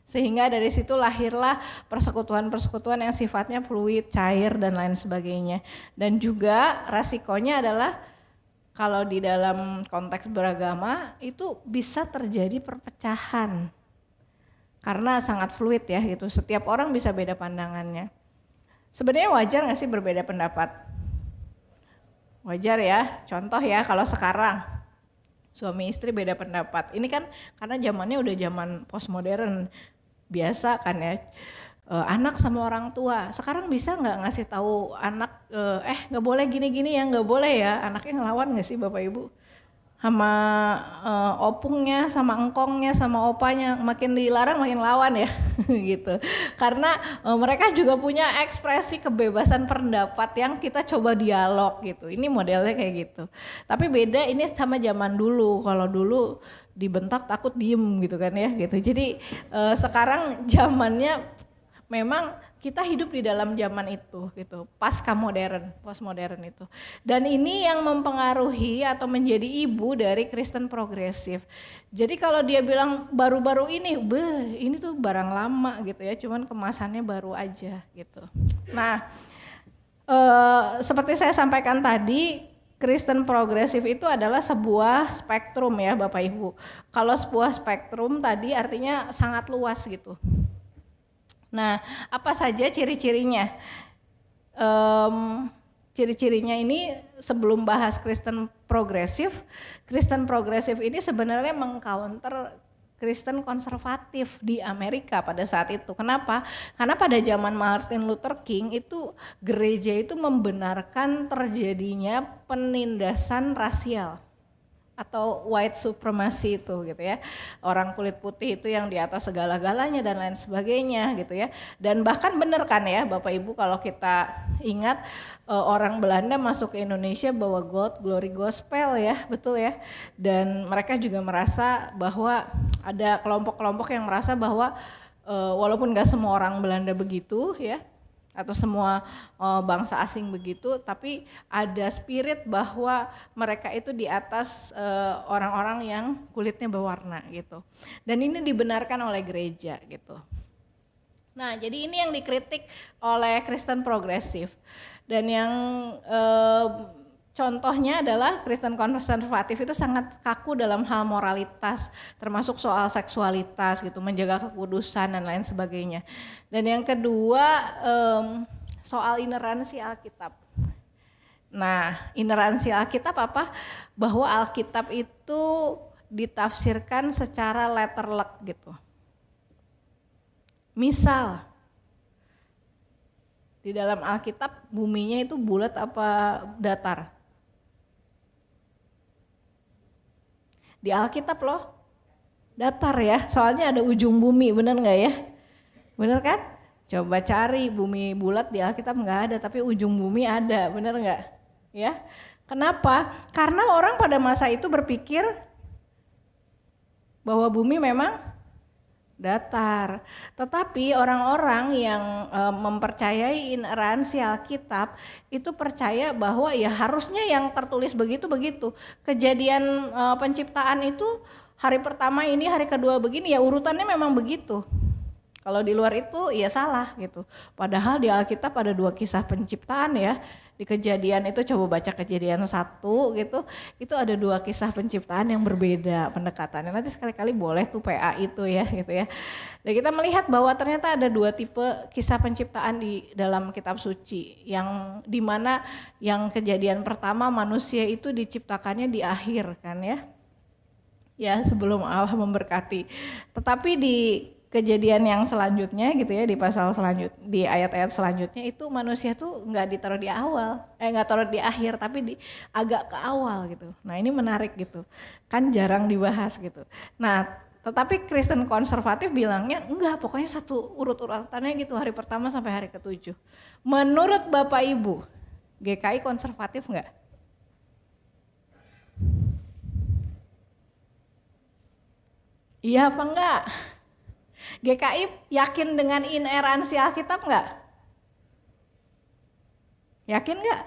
Speaker 12: Sehingga dari situ lahirlah persekutuan-persekutuan yang sifatnya fluid, cair dan lain sebagainya. Dan juga resikonya adalah kalau di dalam konteks beragama itu bisa terjadi perpecahan karena sangat fluid ya gitu. Setiap orang bisa beda pandangannya. Sebenarnya wajar nggak sih berbeda pendapat? Wajar ya. Contoh ya, kalau sekarang suami istri beda pendapat. Ini kan karena zamannya udah zaman postmodern, biasa kan ya. Anak sama orang tua, sekarang bisa nggak ngasih tahu anak, nggak boleh gini-gini ya, nggak boleh ya, anaknya ngelawan nggak sih Bapak Ibu? Sama opungnya, sama engkongnya, sama opanya, makin dilarang makin lawan ya, gitu. Karena mereka juga punya ekspresi kebebasan pendapat yang kita coba dialog gitu, ini modelnya kayak gitu. Tapi beda ini sama zaman dulu, kalau dulu dibentak takut diem gitu kan ya, gitu. Jadi sekarang zamannya memang kita hidup di dalam zaman itu gitu, pasca modern, postmodern itu. Dan ini yang mempengaruhi atau menjadi ibu dari Kristen progresif. Jadi kalau dia bilang baru-baru ini, ini tuh barang lama gitu ya, cuman kemasannya baru aja gitu. Nah, seperti saya sampaikan tadi, Kristen progresif itu adalah sebuah spektrum ya Bapak Ibu. Kalau sebuah spektrum tadi artinya sangat luas gitu. Nah, apa saja ciri-cirinya? Ciri-cirinya ini sebelum bahas Kristen progresif ini sebenarnya mengcounter Kristen konservatif di Amerika pada saat itu. Kenapa? Karena pada zaman Martin Luther King itu gereja itu membenarkan terjadinya penindasan rasial atau white supremacy itu gitu ya, orang kulit putih itu yang di atas segala-galanya dan lain sebagainya gitu ya. Dan bahkan benar kan ya Bapak Ibu, kalau kita ingat orang Belanda masuk ke Indonesia bawa God Glory Gospel ya, betul ya. Dan mereka juga merasa bahwa ada kelompok-kelompok yang merasa bahwa walaupun gak semua orang Belanda begitu ya, atau semua bangsa asing begitu, tapi ada spirit bahwa mereka itu di atas orang-orang yang kulitnya berwarna gitu. Dan ini dibenarkan oleh gereja gitu. Nah, jadi ini yang dikritik oleh Kristen progresif. Dan yang contohnya adalah Kristen konservatif itu sangat kaku dalam hal moralitas, termasuk soal seksualitas gitu, menjaga kekudusan dan lain sebagainya. Dan yang kedua soal ineransi Alkitab. Nah, ineransi Alkitab apa? Bahwa Alkitab itu ditafsirkan secara letterlek gitu. Misal, di dalam Alkitab buminya itu bulat apa datar? Di Alkitab loh, datar ya, soalnya ada ujung bumi, bener nggak ya? Bener kan? Coba cari bumi bulat di Alkitab nggak ada, tapi ujung bumi ada, bener nggak? Ya, Kenapa? Karena orang pada masa itu berpikir bahwa bumi memang datar. Tetapi orang-orang yang mempercayai ineransi Alkitab itu percaya bahwa ya harusnya yang tertulis begitu-begitu. Kejadian penciptaan itu hari pertama ini, hari kedua begini, ya urutannya memang begitu. Kalau di luar itu ya salah gitu. Padahal di Alkitab ada 2 kisah penciptaan ya. Di Kejadian itu coba baca Kejadian 1 gitu, itu ada 2 kisah penciptaan yang berbeda pendekatannya. Nanti sekali-kali boleh tuh PA itu ya gitu ya. Dan kita melihat bahwa ternyata ada 2 tipe kisah penciptaan di dalam kitab suci, yang dimana yang Kejadian pertama manusia itu diciptakannya di akhir kan ya sebelum Allah memberkati. Tetapi di Kejadian yang selanjutnya gitu ya, di pasal selanjutnya, di ayat-ayat selanjutnya itu manusia tuh nggak ditaruh di awal, nggak taruh di akhir, tapi agak ke awal gitu. Nah ini menarik gitu, kan jarang dibahas gitu. Nah tetapi Kristen konservatif bilangnya enggak, pokoknya satu urut-urutannya gitu, hari pertama sampai hari ke-7. Menurut Bapak Ibu, GKI konservatif enggak? Iya apa enggak? GKI yakin dengan ineransi Alkitab enggak? Yakin enggak?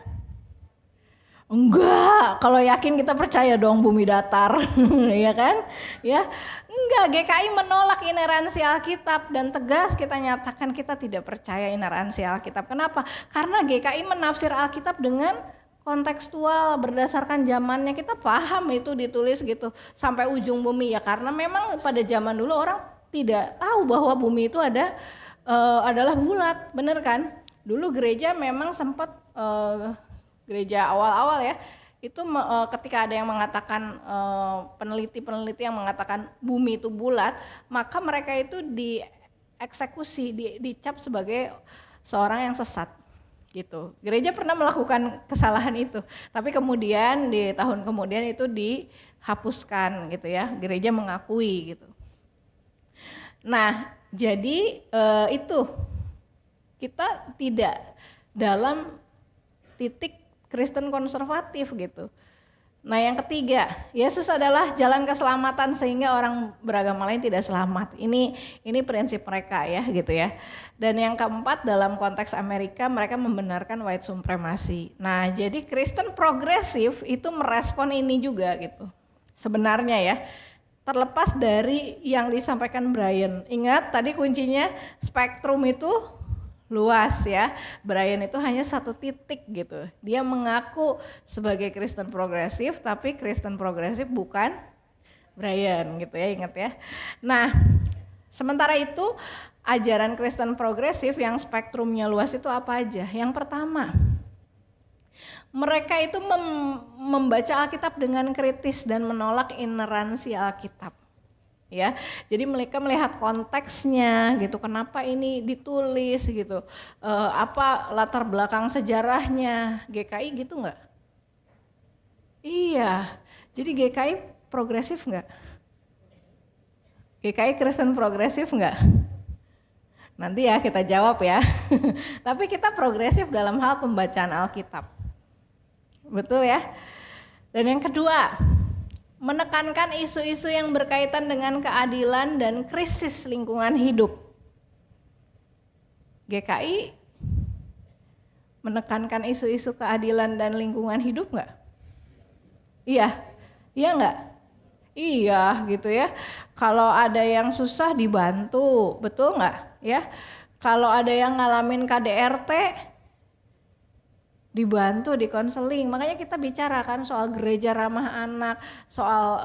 Speaker 12: Enggak, kalau yakin kita percaya dong bumi datar, ya kan? Ya, enggak, GKI menolak ineransi Alkitab dan tegas kita nyatakan kita tidak percaya ineransi Alkitab. Kenapa? Karena GKI menafsir Alkitab dengan kontekstual berdasarkan zamannya. Kita paham itu ditulis gitu sampai ujung bumi ya, karena memang pada zaman dulu orang tidak tahu bahwa bumi itu adalah bulat, bener kan? Dulu gereja memang sempat gereja awal-awal ya, itu ketika ada yang mengatakan peneliti-peneliti yang mengatakan bumi itu bulat, maka mereka itu dieksekusi, dicap sebagai seorang yang sesat gitu. Gereja pernah melakukan kesalahan itu, tapi kemudian di tahun kemudian itu dihapuskan gitu ya, gereja mengakui gitu. Nah, jadi itu kita tidak dalam titik Kristen konservatif gitu. Nah, yang ketiga, Yesus adalah jalan keselamatan sehingga orang beragama lain tidak selamat. Ini prinsip mereka ya gitu ya. Dan yang keempat, dalam konteks Amerika mereka membenarkan white supremacy. Nah, jadi Kristen progresif itu merespon ini juga gitu. Sebenarnya ya. Terlepas dari yang disampaikan Brian. Ingat tadi kuncinya spektrum itu luas ya. Brian itu hanya satu titik gitu. Dia mengaku sebagai Kristen progresif, tapi Kristen progresif bukan Brian gitu ya, ingat ya. Nah, sementara itu ajaran Kristen progresif yang spektrumnya luas itu apa aja? Yang pertama, mereka itu membaca Alkitab dengan kritis dan menolak ineransi Alkitab. Ya, jadi mereka melihat konteksnya gitu, kenapa ini ditulis gitu, apa latar belakang sejarahnya. GKI gitu nggak? Iya, jadi GKI progresif nggak? GKI Kristen progresif nggak? Nanti ya kita jawab ya. Tapi kita progresif dalam hal pembacaan Alkitab. Betul ya. Dan yang kedua, menekankan isu-isu yang berkaitan dengan keadilan dan krisis lingkungan hidup. GKI menekankan isu-isu keadilan dan lingkungan hidup nggak? Iya, iya nggak? Iya gitu ya. Kalau ada yang susah dibantu, betul nggak? Ya. Kalau ada yang ngalamin KDRT, dibantu, dikonseling. Makanya kita bicarakan soal gereja ramah anak, soal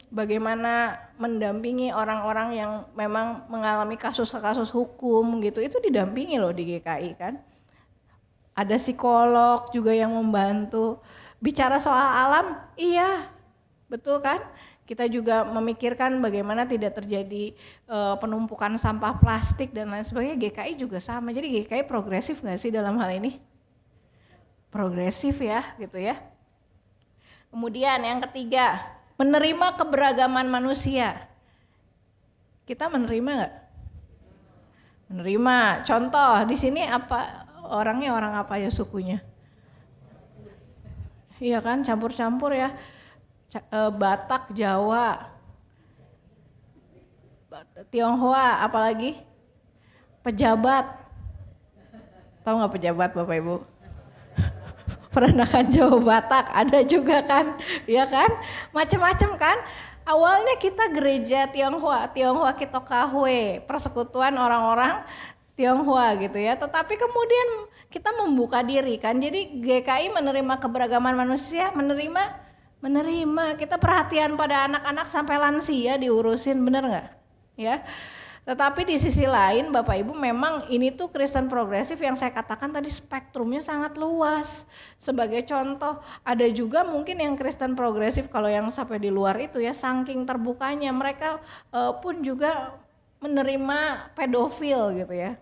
Speaker 12: bagaimana mendampingi orang-orang yang memang mengalami kasus-kasus hukum gitu. Itu didampingi loh di GKI kan. Ada psikolog juga yang membantu. Bicara soal alam, iya, betul kan? Kita juga memikirkan bagaimana tidak terjadi penumpukan sampah plastik dan lain sebagainya. GKI juga sama. Jadi GKI progresif nggak sih dalam hal ini? Progresif ya gitu ya. Kemudian yang ketiga, menerima keberagaman manusia. Kita menerima nggak? Menerima. Contoh di sini apa orangnya, orang apa ya sukunya? iya kan, campur-campur ya. Batak, Jawa, Tionghoa, apalagi pejabat. Tahu nggak pejabat Bapak Ibu? Peranakan Jawa Batak ada juga kan, ya kan? Macam-macam kan? Awalnya kita gereja Tionghoa Kitokahwe, persekutuan orang-orang Tionghoa gitu ya. Tetapi kemudian kita membuka diri kan. Jadi GKI menerima keberagaman manusia, menerima. Kita perhatian pada anak-anak sampai lansia diurusin, bener nggak? Ya. Tetapi di sisi lain Bapak Ibu memang ini tuh Kristen progresif yang saya katakan tadi spektrumnya sangat luas. Sebagai contoh ada juga mungkin yang Kristen progresif kalau yang sampai di luar itu ya saking terbukanya mereka pun juga menerima pedofil gitu ya.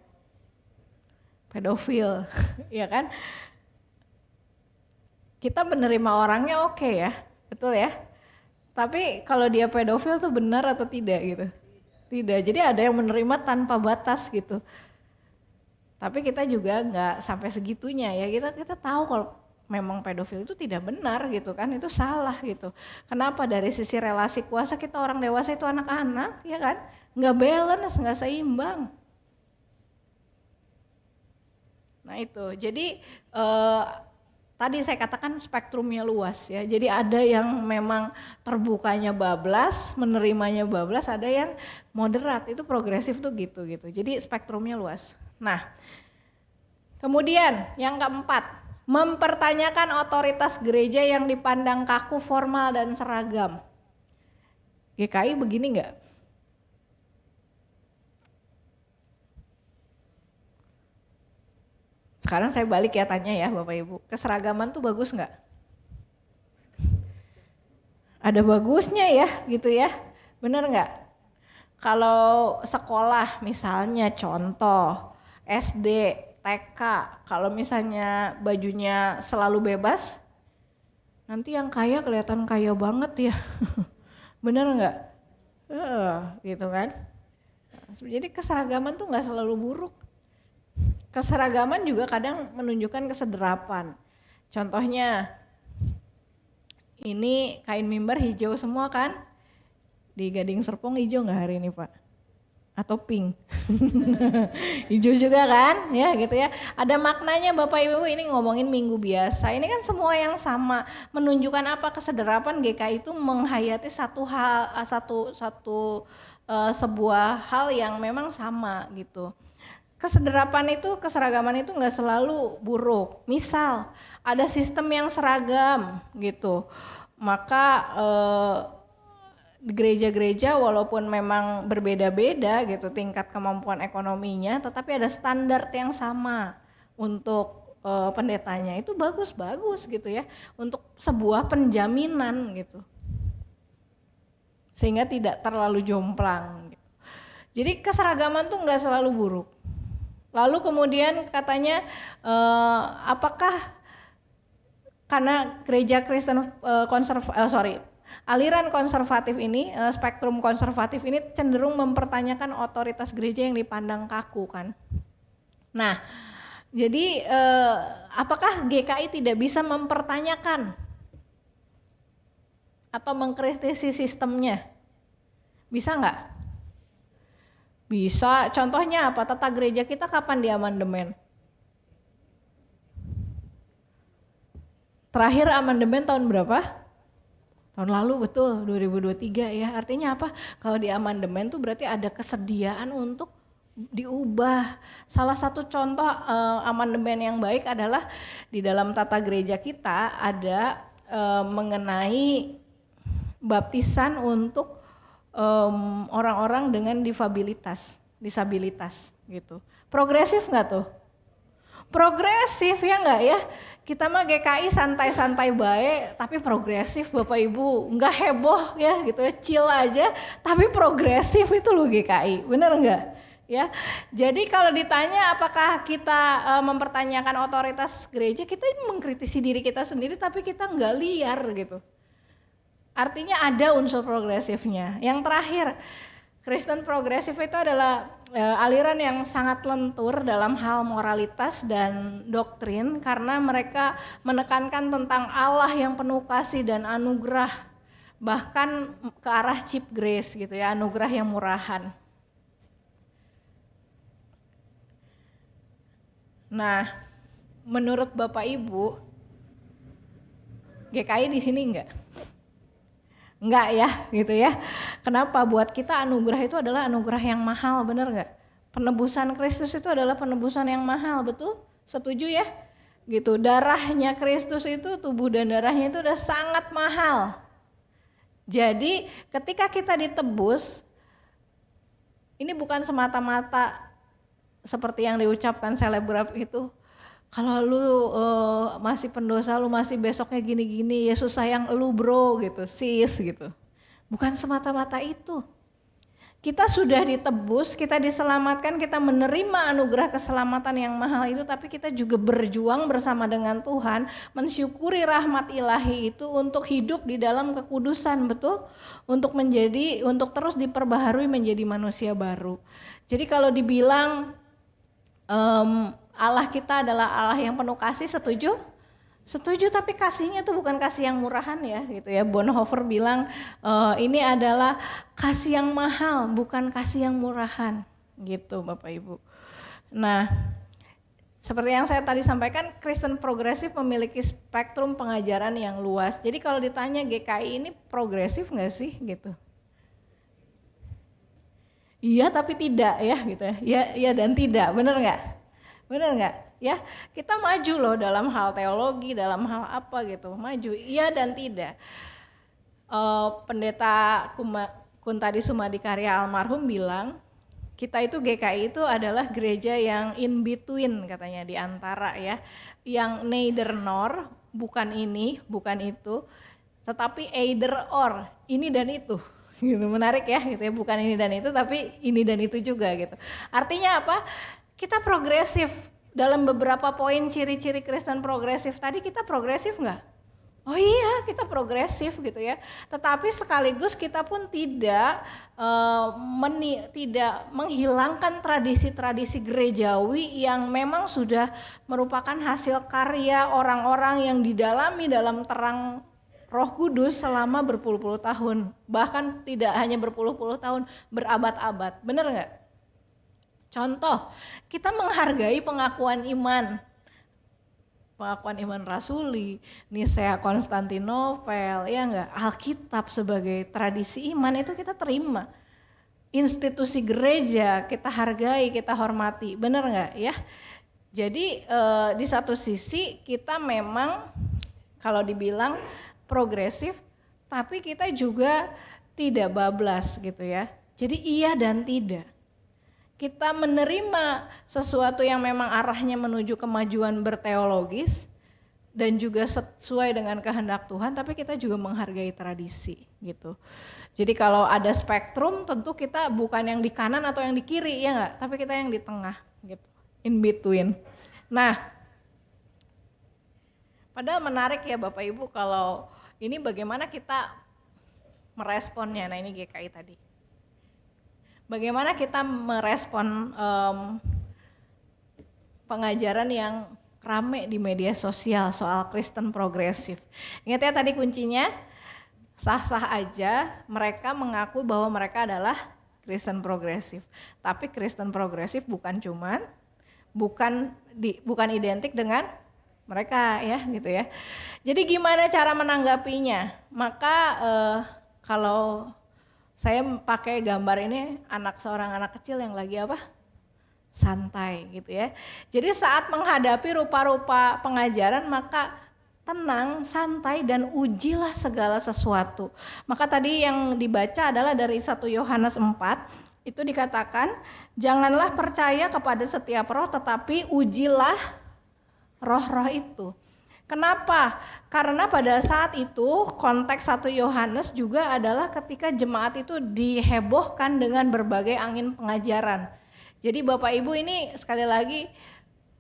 Speaker 12: Pedofil ya kan. Kita menerima orangnya oke ya, betul ya. Tapi kalau dia pedofil tuh benar atau tidak gitu. Tidak, jadi ada yang menerima tanpa batas gitu. Tapi kita juga nggak sampai segitunya ya, kita tahu kalau memang pedofil itu tidak benar gitu kan, itu salah gitu. Kenapa? Dari sisi relasi kuasa kita orang dewasa itu anak-anak ya kan, nggak balance, nggak seimbang. Nah itu, jadi tadi saya katakan spektrumnya luas ya, jadi ada yang memang terbukanya bablas, menerimanya bablas, ada yang moderat, itu progresif tuh gitu. Jadi spektrumnya luas. Nah, kemudian yang keempat, mempertanyakan otoritas gereja yang dipandang kaku, formal dan seragam. GKI begini enggak? Sekarang saya balik ya tanya ya Bapak Ibu, keseragaman tuh bagus nggak? Ada bagusnya ya gitu ya, bener nggak? Kalau sekolah misalnya contoh SD, TK, kalau misalnya bajunya selalu bebas, nanti yang kaya kelihatan kaya banget ya, bener nggak? Gitu kan? Jadi keseragaman tuh nggak selalu buruk. Keseragaman juga kadang menunjukkan kesederapan. Contohnya, ini kain mimbar hijau semua kan? Di Gading Serpong hijau nggak hari ini Pak? Atau pink? Hijau juga kan? Ya gitu ya. Ada maknanya Bapak Ibu, ini ngomongin minggu biasa. Ini kan semua yang sama. Menunjukkan apa? Kesederapan GKI itu menghayati sebuah hal yang memang sama gitu. Keseragaman itu nggak selalu buruk. Misal ada sistem yang seragam gitu, maka di gereja-gereja walaupun memang berbeda-beda gitu tingkat kemampuan ekonominya, tetapi ada standar yang sama untuk pendetanya, itu bagus-bagus gitu ya, untuk sebuah penjaminan gitu, sehingga tidak terlalu jomplang. Gitu. Jadi keseragaman tuh nggak selalu buruk. Lalu kemudian katanya apakah karena gereja Kristen aliran konservatif ini, spektrum konservatif ini cenderung mempertanyakan otoritas gereja yang dipandang kaku kan. Nah, jadi apakah GKI tidak bisa mempertanyakan atau mengkritisi sistemnya? Bisa nggak? Bisa, contohnya apa? Tata gereja kita kapan diamandemen? Terakhir amandemen tahun berapa? Tahun lalu, betul, 2023 ya. Artinya apa? Kalau diamandemen tuh berarti ada kesediaan untuk diubah. Salah satu contoh amandemen yang baik adalah di dalam tata gereja kita ada mengenai baptisan untuk orang-orang dengan disabilitas gitu. Progresif nggak tuh? Progresif ya nggak ya? Kita mah GKI santai-santai baik, tapi progresif Bapak Ibu, nggak heboh ya gitu ya, chill aja, tapi progresif itu loh GKI, bener nggak? Ya, jadi kalau ditanya apakah kita mempertanyakan otoritas gereja, kita mengkritisi diri kita sendiri, tapi kita nggak liar gitu. Artinya ada unsur progresifnya. Yang terakhir, Kristen progresif itu adalah aliran yang sangat lentur dalam hal moralitas dan doktrin karena mereka menekankan tentang Allah yang penuh kasih dan anugerah, bahkan ke arah cheap grace gitu ya, anugerah yang murahan. Nah, menurut Bapak Ibu, GKI di sini enggak? Enggak ya, gitu ya. Kenapa? Buat kita anugerah itu adalah anugerah yang mahal, bener enggak? Penebusan Kristus itu adalah penebusan yang mahal, betul? Setuju ya? Gitu, darahnya Kristus itu, tubuh dan darahnya itu udah sangat mahal. Jadi ketika kita ditebus, ini bukan semata-mata seperti yang diucapkan selebgram itu, kalau lu masih pendosa, lu masih besoknya gini-gini, Yesus sayang lu bro gitu, sis gitu. Bukan semata-mata itu. Kita sudah ditebus, kita diselamatkan, kita menerima anugerah keselamatan yang mahal itu, tapi kita juga berjuang bersama dengan Tuhan, mensyukuri rahmat ilahi itu untuk hidup di dalam kekudusan, betul? Untuk terus diperbaharui menjadi manusia baru. Jadi kalau dibilang Allah kita adalah Allah yang penuh kasih, setuju? Setuju, tapi kasihnya itu bukan kasih yang murahan ya, gitu ya. Bonhoeffer bilang ini adalah kasih yang mahal, bukan kasih yang murahan, gitu Bapak Ibu. Nah, seperti yang saya tadi sampaikan, Kristen progresif memiliki spektrum pengajaran yang luas. Jadi kalau ditanya GKI ini progresif nggak sih, gitu? Iya tapi tidak ya, gitu ya. Iya dan tidak, benar nggak? Benar nggak? Ya, kita maju loh dalam hal teologi, dalam hal apa gitu, maju. Iya dan tidak. Pendeta Kuntadi Sumadikarya almarhum bilang, kita itu GKI itu adalah gereja yang in between katanya, di antara ya, yang neither nor, bukan ini, bukan itu, tetapi either or, ini dan itu. Gitu, menarik ya, gitu ya, bukan ini dan itu tapi ini dan itu juga gitu. Artinya apa? Kita progresif dalam beberapa poin ciri-ciri Kristen progresif. Tadi kita progresif nggak? Oh iya, kita progresif gitu ya. Tetapi sekaligus kita pun tidak menghilangkan tradisi-tradisi gerejawi yang memang sudah merupakan hasil karya orang-orang yang didalami dalam terang Roh Kudus selama berpuluh-puluh tahun, bahkan tidak hanya berpuluh-puluh tahun, berabad-abad, benar nggak? Contoh, kita menghargai pengakuan iman rasuli, Nisea Konstantinopel, ya nggak? Alkitab sebagai tradisi iman itu kita terima. Institusi gereja kita hargai, kita hormati, benar nggak ya? Jadi di satu sisi kita memang kalau dibilang progresif, tapi kita juga tidak bablas gitu ya. Jadi iya dan tidak. Kita menerima sesuatu yang memang arahnya menuju kemajuan berteologis dan juga sesuai dengan kehendak Tuhan, tapi kita juga menghargai tradisi gitu. Jadi kalau ada spektrum, tentu kita bukan yang di kanan atau yang di kiri, ya enggak, tapi kita yang di tengah gitu, in between. Nah, padahal menarik ya Bapak Ibu kalau ini bagaimana kita meresponnya. Nah ini GKI tadi. Bagaimana kita merespon pengajaran yang rame di media sosial soal Kristen progresif. Ingat ya tadi kuncinya, sah-sah aja mereka mengaku bahwa mereka adalah Kristen progresif. Tapi Kristen progresif bukan identik dengan mereka ya gitu ya. Jadi gimana cara menanggapinya? Maka kalau saya pakai gambar ini seorang anak kecil yang lagi apa? Santai gitu ya. Jadi saat menghadapi rupa-rupa pengajaran maka tenang, santai dan ujilah segala sesuatu. Maka tadi yang dibaca adalah dari 1 Yohanes 4, itu dikatakan janganlah percaya kepada setiap roh tetapi ujilah roh-roh itu. Kenapa? Karena pada saat itu konteks 1 Yohanes juga adalah ketika jemaat itu dihebohkan dengan berbagai angin pengajaran. Jadi Bapak Ibu ini sekali lagi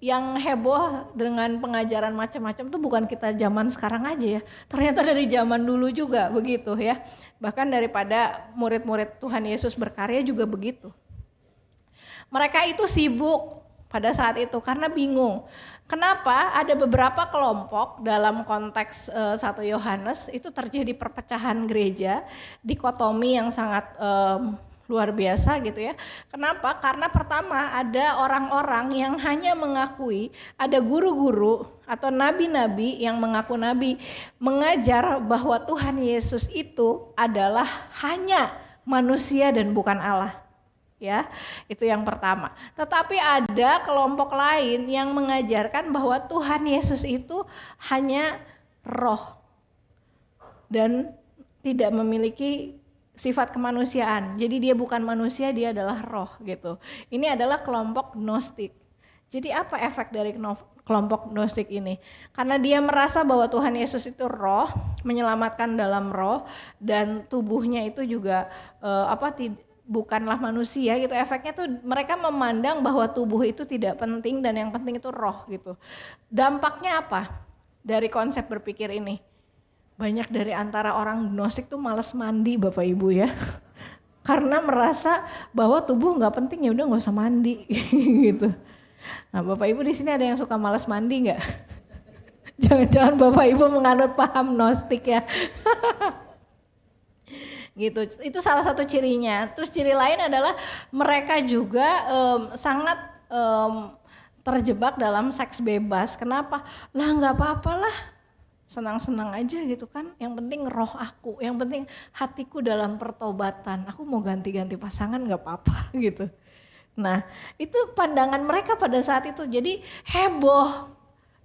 Speaker 12: yang heboh dengan pengajaran macam-macam tuh bukan kita zaman sekarang aja ya. Ternyata dari zaman dulu juga begitu ya. Bahkan daripada murid-murid Tuhan Yesus berkarya juga begitu. Mereka itu sibuk pada saat itu karena bingung. Kenapa ada beberapa kelompok dalam konteks 1 Yohanes itu terjadi perpecahan gereja, dikotomi yang sangat luar biasa gitu ya. Kenapa? Karena pertama ada orang-orang yang hanya mengakui, ada guru-guru atau nabi-nabi yang mengaku nabi mengajar bahwa Tuhan Yesus itu adalah hanya manusia dan bukan Allah. Ya, itu yang pertama. Tetapi ada kelompok lain yang mengajarkan bahwa Tuhan Yesus itu hanya roh dan tidak memiliki sifat kemanusiaan. Jadi dia bukan manusia, dia adalah roh gitu. Ini adalah kelompok Gnostik. Jadi apa efek dari kelompok Gnostik ini? Karena dia merasa bahwa Tuhan Yesus itu roh, menyelamatkan dalam roh, dan tubuhnya itu juga bukanlah manusia gitu. Efeknya tuh mereka memandang bahwa tubuh itu tidak penting dan yang penting itu roh gitu. Dampaknya apa dari konsep berpikir ini? Banyak dari antara orang Gnostik tuh malas mandi Bapak Ibu ya. Karena merasa bahwa tubuh nggak penting, ya udah nggak usah mandi gitu. Nah Bapak Ibu di sini ada yang suka malas mandi nggak? Jangan-jangan Bapak Ibu menganut paham Gnostik ya. Gitu, itu salah satu cirinya. Terus ciri lain adalah mereka juga sangat terjebak dalam seks bebas. Kenapa? Lah nggak apa-apalah. Senang-senang aja gitu kan, yang penting roh aku, yang penting hatiku dalam pertobatan, aku mau ganti-ganti pasangan gak apa-apa gitu. Nah itu pandangan mereka pada saat itu, jadi heboh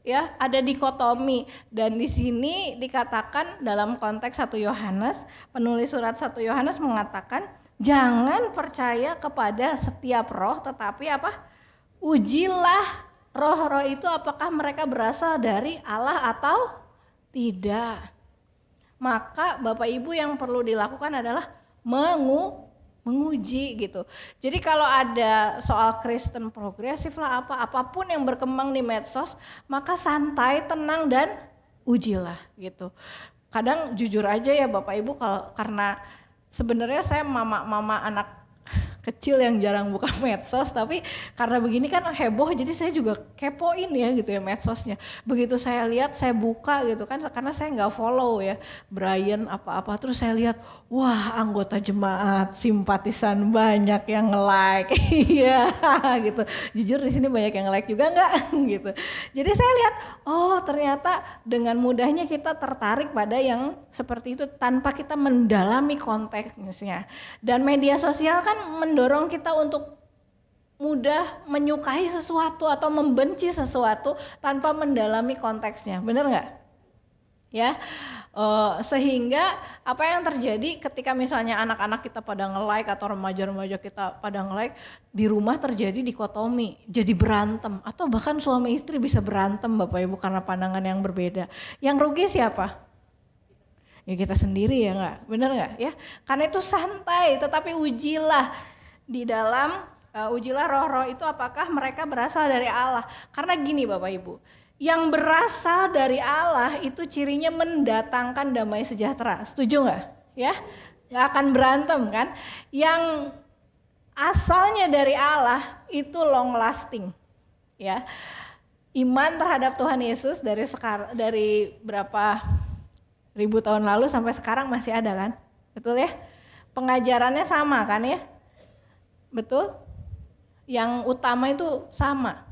Speaker 12: ya, ada dikotomi. Dan di sini dikatakan dalam konteks 1 Yohanes, penulis surat 1 Yohanes mengatakan jangan percaya kepada setiap roh, tetapi apa? Ujilah roh-roh itu apakah mereka berasal dari Allah atau tidak. Maka Bapak Ibu yang perlu dilakukan adalah menguji gitu. Jadi kalau ada soal Kristen progresif lah apapun yang berkembang di medsos, maka santai, tenang dan ujilah gitu. Kadang jujur aja ya Bapak Ibu, karena sebenarnya saya mama anak kecil yang jarang buka medsos, tapi karena begini kan heboh, jadi saya juga kepoin ya gitu ya medsosnya. Begitu saya lihat, saya buka gitu kan, karena saya nggak follow ya Brian apa-apa, terus saya lihat, wah anggota jemaat simpatisan banyak yang nge-like, iya gitu. Jujur di sini banyak yang nge-like juga nggak gitu. Jadi saya lihat, oh ternyata dengan mudahnya kita tertarik pada yang seperti itu tanpa kita mendalami konteksnya. Dan media sosial kan mendorong kita untuk mudah menyukai sesuatu atau membenci sesuatu tanpa mendalami konteksnya, benar nggak? Ya, sehingga apa yang terjadi ketika misalnya anak-anak kita pada nge-like atau remaja-remaja kita pada nge-like, di rumah terjadi dikotomi, jadi berantem atau bahkan suami istri bisa berantem Bapak Ibu karena pandangan yang berbeda. Yang rugi siapa? Ya kita sendiri ya nggak, benar nggak ya? Karena itu santai, tetapi ujilah di dalam ujilah roh-roh itu apakah mereka berasal dari Allah. Karena gini Bapak Ibu, yang berasal dari Allah itu cirinya mendatangkan damai sejahtera. Setuju nggak? Ya, nggak akan berantem kan? Yang asalnya dari Allah itu long lasting. Ya, iman terhadap Tuhan Yesus dari berapa ribu tahun lalu sampai sekarang masih ada kan? Betul ya? Pengajarannya sama kan ya? Betul? Yang utama itu sama.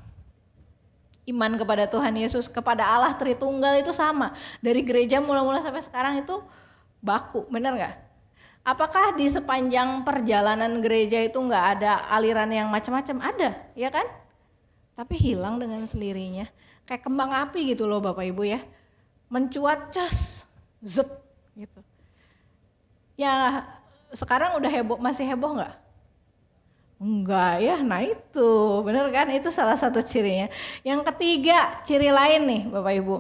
Speaker 12: Iman kepada Tuhan Yesus, kepada Allah Tritunggal itu sama. Dari gereja mula-mula sampai sekarang itu baku, benar nggak? Apakah di sepanjang perjalanan gereja itu nggak ada aliran yang macam-macam? Ada, ya kan? Tapi hilang dengan sendirinya. Kayak kembang api gitu loh Bapak Ibu ya. Mencuat, cas, zet gitu. Ya sekarang udah heboh, masih heboh nggak? Enggak ya, nah itu benar kan, itu salah satu cirinya. Yang ketiga, ciri lain nih Bapak Ibu.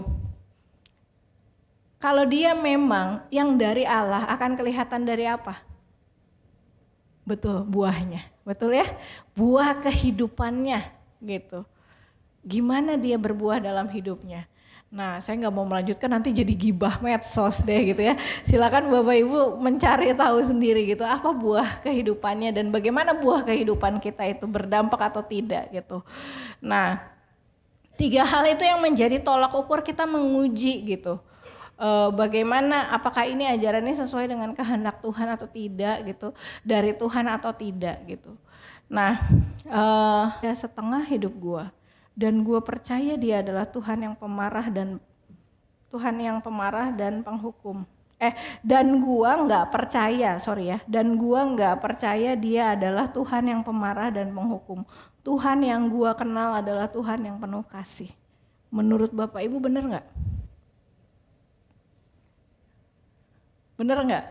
Speaker 12: Kalau dia memang yang dari Allah akan kelihatan dari apa? Betul, buahnya. Betul ya? Buah kehidupannya gitu. gimana dia berbuah dalam hidupnya. Nah, saya nggak mau melanjutkan, nanti jadi gibah medsos deh gitu ya. Silakan Bapak Ibu mencari tahu sendiri gitu, apa buah kehidupannya dan bagaimana buah kehidupan kita itu berdampak atau tidak gitu. Nah, 3 hal itu yang menjadi tolak ukur kita menguji gitu. Bagaimana, apakah ini ajarannya sesuai dengan kehendak Tuhan atau tidak gitu, dari Tuhan atau tidak gitu. Nah, setengah hidup gua. Dan gue percaya dia adalah Tuhan yang pemarah dan penghukum. Dan gue nggak percaya, dan gue nggak percaya dia adalah Tuhan yang pemarah dan penghukum. Tuhan yang gue kenal adalah Tuhan yang penuh kasih. Menurut Bapak Ibu benar nggak? Benar nggak?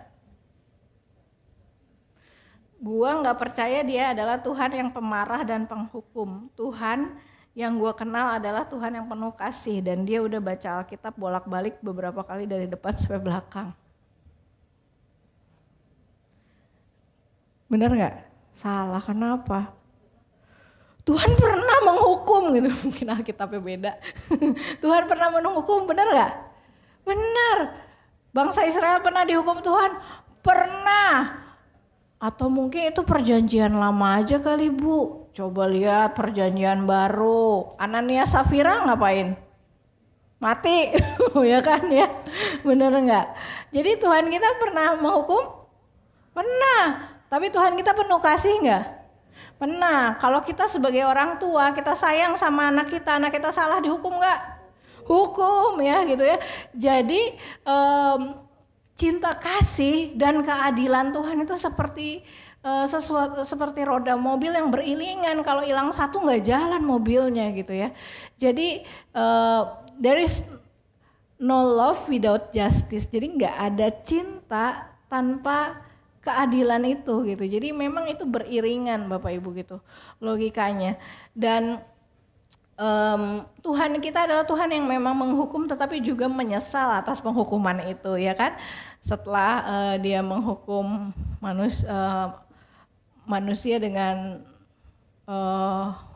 Speaker 12: Gue nggak percaya dia adalah Tuhan yang pemarah dan penghukum. Tuhan yang gue kenal adalah Tuhan yang penuh kasih, dan dia udah baca Alkitab bolak-balik beberapa kali dari depan sampai belakang. Bener gak? Salah, kenapa? Tuhan pernah menghukum gitu, mungkin Alkitabnya beda. Tuhan pernah menghukum, bener gak? Bener. Bangsa Israel pernah dihukum Tuhan? Pernah. Atau mungkin itu perjanjian lama aja kali Bu. Coba lihat perjanjian baru. Ananias Safira ngapain? Mati, ya kan ya? Bener nggak? Jadi Tuhan kita pernah menghukum? Pernah. Tapi Tuhan kita penuh kasih nggak? Pernah. Kalau kita sebagai orang tua, kita sayang sama anak kita salah dihukum nggak? Hukum ya gitu ya. Jadi cinta kasih dan keadilan Tuhan itu seperti roda mobil yang beriringan, kalau hilang satu nggak jalan mobilnya gitu ya. Jadi there is no love without justice. Jadi nggak ada cinta tanpa keadilan itu gitu. Jadi memang itu beriringan Bapak Ibu gitu logikanya. Dan Tuhan kita adalah Tuhan yang memang menghukum tetapi juga menyesal atas penghukuman itu ya kan. Setelah dia menghukum manusia dengan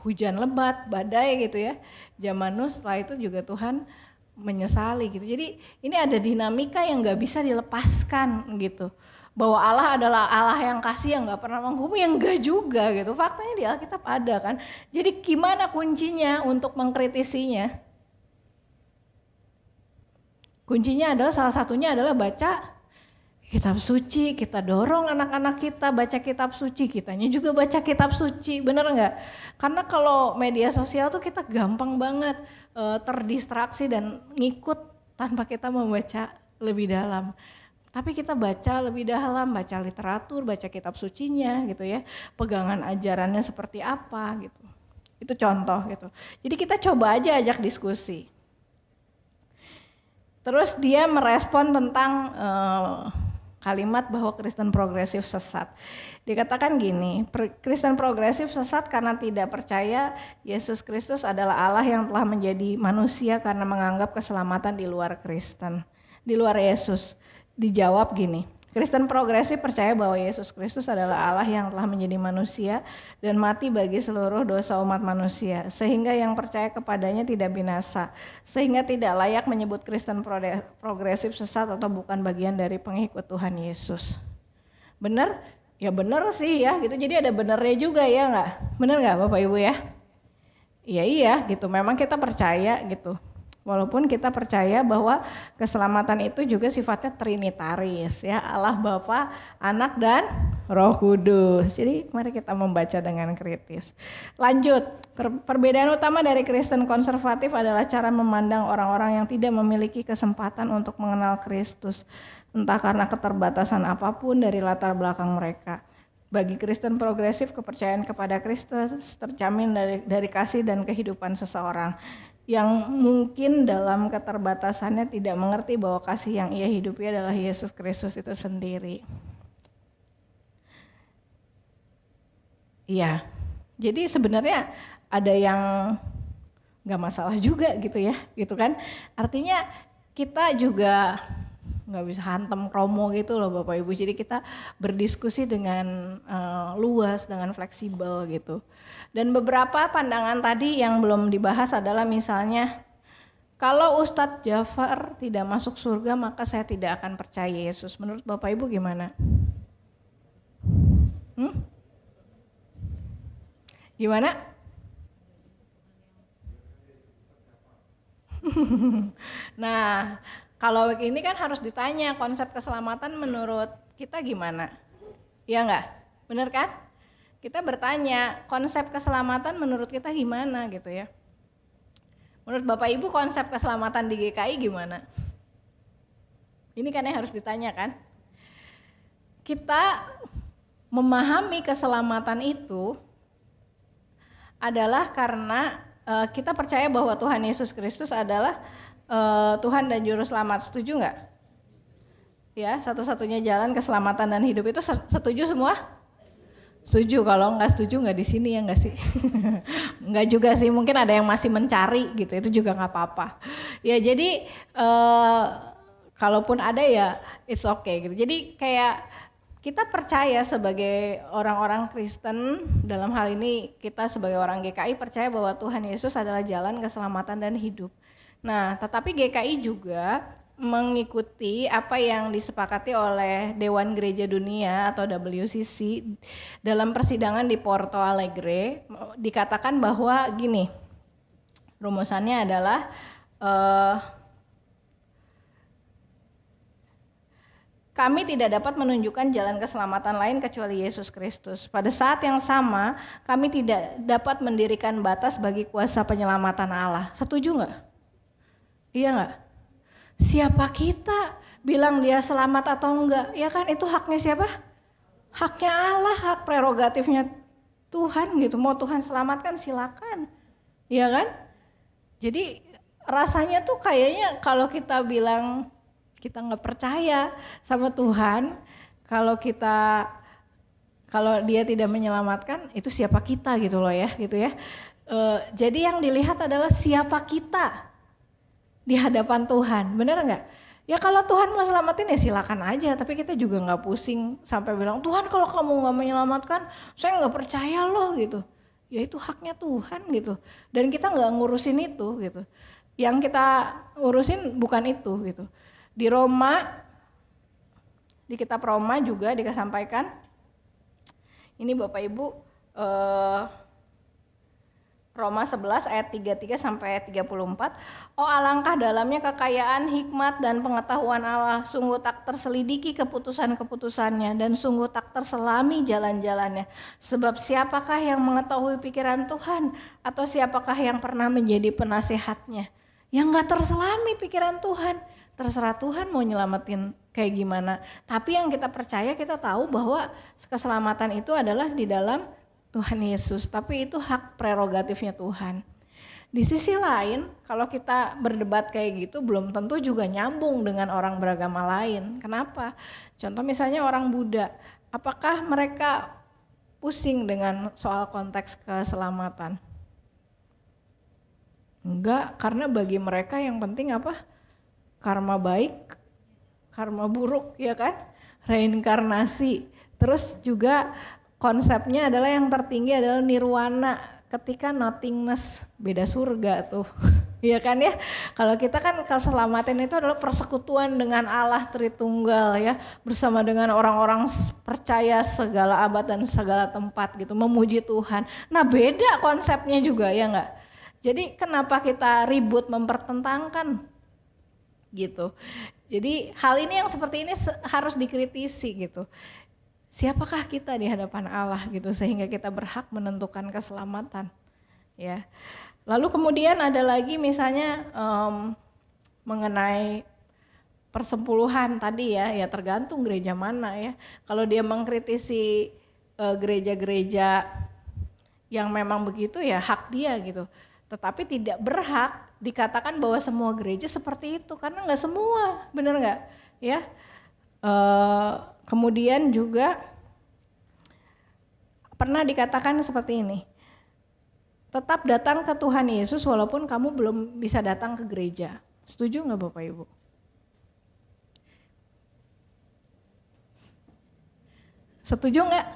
Speaker 12: hujan lebat, badai gitu ya, zaman Nuh, setelah itu juga Tuhan menyesali gitu. Jadi ini ada dinamika yang gak bisa dilepaskan gitu. Bahwa Allah adalah Allah yang kasih, yang gak pernah menghukum, yang enggak juga gitu. Faktanya di Alkitab ada kan. Jadi gimana kuncinya untuk mengkritisinya? Kuncinya adalah, salah satunya adalah baca kitab suci. Kita dorong anak-anak kita baca kitab suci, kitanya juga baca kitab suci, bener nggak? Karena kalau media sosial tuh kita gampang banget terdistraksi dan ngikut tanpa kita membaca lebih dalam. Tapi kita baca lebih dalam, baca literatur, baca kitab sucinya gitu ya, pegangan ajarannya seperti apa gitu. Itu contoh gitu. Jadi kita coba aja ajak diskusi. Terus dia merespon tentang kalimat bahwa Kristen progresif sesat. Dikatakan gini, Kristen progresif sesat karena tidak percaya Yesus Kristus adalah Allah yang telah menjadi manusia karena menganggap keselamatan di luar Kristen, di luar Yesus. Dijawab gini, Kristen progresif percaya bahwa Yesus Kristus adalah Allah yang telah menjadi manusia dan mati bagi seluruh dosa umat manusia, sehingga yang percaya kepadanya tidak binasa, sehingga tidak layak menyebut Kristen progresif sesat atau bukan bagian dari pengikut Tuhan Yesus. Benar? Ya benar sih ya, gitu. Jadi ada benernya juga ya nggak? Benar nggak Bapak Ibu ya? Iya gitu, memang kita percaya gitu. Walaupun kita percaya bahwa keselamatan itu juga sifatnya trinitaris ya, Allah Bapa, Anak dan Roh Kudus. Jadi mari kita membaca dengan kritis. Lanjut, perbedaan utama dari Kristen konservatif adalah cara memandang orang-orang yang tidak memiliki kesempatan untuk mengenal Kristus, entah karena keterbatasan apapun dari latar belakang mereka. Bagi Kristen progresif, kepercayaan kepada Kristus terjamin dari kasih dan kehidupan seseorang yang mungkin dalam keterbatasannya tidak mengerti bahwa kasih yang ia hidupi adalah Yesus Kristus itu sendiri. Iya, jadi sebenarnya ada yang gak masalah juga gitu ya, gitu kan. Artinya kita juga hantem kromo gitu loh Bapak Ibu. Jadi kita berdiskusi dengan luas, dengan fleksibel gitu. Dan beberapa pandangan tadi yang belum dibahas adalah misalnya, kalau Ustadz Jafar tidak masuk surga maka saya tidak akan percaya Yesus. Menurut Bapak Ibu gimana? Gimana? Nah, kalau ini kan harus ditanya konsep keselamatan menurut kita gimana? Iya enggak? Bener kan? Kita bertanya konsep keselamatan menurut kita gimana gitu ya. Menurut Bapak Ibu konsep keselamatan di GKI gimana? Ini kan yang harus ditanya kan? Kita memahami keselamatan itu adalah karena kita percaya bahwa Tuhan Yesus Kristus adalah Tuhan dan Juru Selamat. Setuju nggak? Ya, satu-satunya jalan keselamatan dan hidup itu setuju semua? Setuju. Kalau nggak setuju nggak di sini ya nggak sih? Nggak juga sih. Mungkin ada yang masih mencari gitu. Itu juga nggak apa-apa. Ya jadi kalaupun ada ya it's okay gitu. Jadi kayak kita percaya sebagai orang-orang Kristen, dalam hal ini kita sebagai orang GKI percaya bahwa Tuhan Yesus adalah jalan keselamatan dan hidup. Nah, tetapi GKI juga mengikuti apa yang disepakati oleh Dewan Gereja Dunia atau WCC dalam persidangan di Porto Alegre. Dikatakan bahwa gini, rumusannya adalah kami tidak dapat menunjukkan jalan keselamatan lain kecuali Yesus Kristus. Pada saat yang sama, kami tidak dapat mendirikan batas bagi kuasa penyelamatan Allah. Setuju nggak? Iya nggak? Siapa kita bilang dia selamat atau enggak? Ya kan itu haknya siapa? Haknya Allah, hak prerogatifnya Tuhan gitu. Mau Tuhan selamatkan silakan. Iya kan? Jadi rasanya tuh kayaknya kalau kita bilang kita nggak percaya sama Tuhan, kalau dia tidak menyelamatkan, itu siapa kita gitu loh ya, gitu ya. Jadi yang dilihat adalah siapa kita di hadapan Tuhan, bener nggak? Ya kalau Tuhan mau selamatin ya silakan aja, tapi kita juga nggak pusing sampai bilang Tuhan kalau kamu nggak menyelamatkan, saya nggak percaya loh gitu. Ya itu haknya Tuhan gitu, dan kita nggak ngurusin itu gitu. Yang kita urusin bukan itu gitu. Di Roma, di kitab Roma juga disampaikan, ini Bapak Ibu, Roma 11 ayat 33 sampai 34. Oh alangkah dalamnya kekayaan hikmat dan pengetahuan Allah, sungguh tak terselidiki keputusan-keputusannya dan sungguh tak terselami jalan-jalannya. Sebab siapakah yang mengetahui pikiran Tuhan atau siapakah yang pernah menjadi penasehatnya? Yang gak terselami pikiran Tuhan. Terserah Tuhan mau nyelamatin kayak gimana. Tapi yang kita percaya, kita tahu bahwa keselamatan itu adalah di dalam Tuhan Yesus. Tapi itu hak prerogatifnya Tuhan. Di sisi lain, kalau kita berdebat kayak gitu belum tentu juga nyambung dengan orang beragama lain. Kenapa? Contoh misalnya orang Buddha. Apakah mereka pusing dengan soal konteks keselamatan? Enggak, karena bagi mereka yang penting apa? Karma baik, karma buruk, ya kan? Reinkarnasi. Terus juga konsepnya adalah yang tertinggi adalah nirwana, ketika nothingness, beda surga tuh. Iya kan ya? Kalau kita kan keselamatan itu adalah persekutuan dengan Allah Tritunggal ya, bersama dengan orang-orang percaya segala abad dan segala tempat gitu, memuji Tuhan. Nah beda konsepnya juga ya enggak? Jadi kenapa kita ribut mempertentangkan? Gitu. Jadi hal ini yang seperti ini harus dikritisi gitu. Siapakah kita di hadapan Allah gitu sehingga kita berhak menentukan keselamatan ya. Lalu kemudian ada lagi misalnya mengenai persepuluhan tadi ya tergantung gereja mana ya. Kalau dia mengkritisi gereja-gereja yang memang begitu ya hak dia gitu. Tetapi tidak berhak dikatakan bahwa semua gereja seperti itu karena nggak semua, benar nggak? Ya. Kemudian juga pernah dikatakan seperti ini, tetap datang ke Tuhan Yesus walaupun kamu belum bisa datang ke gereja. Setuju nggak Bapak Ibu? Setuju nggak?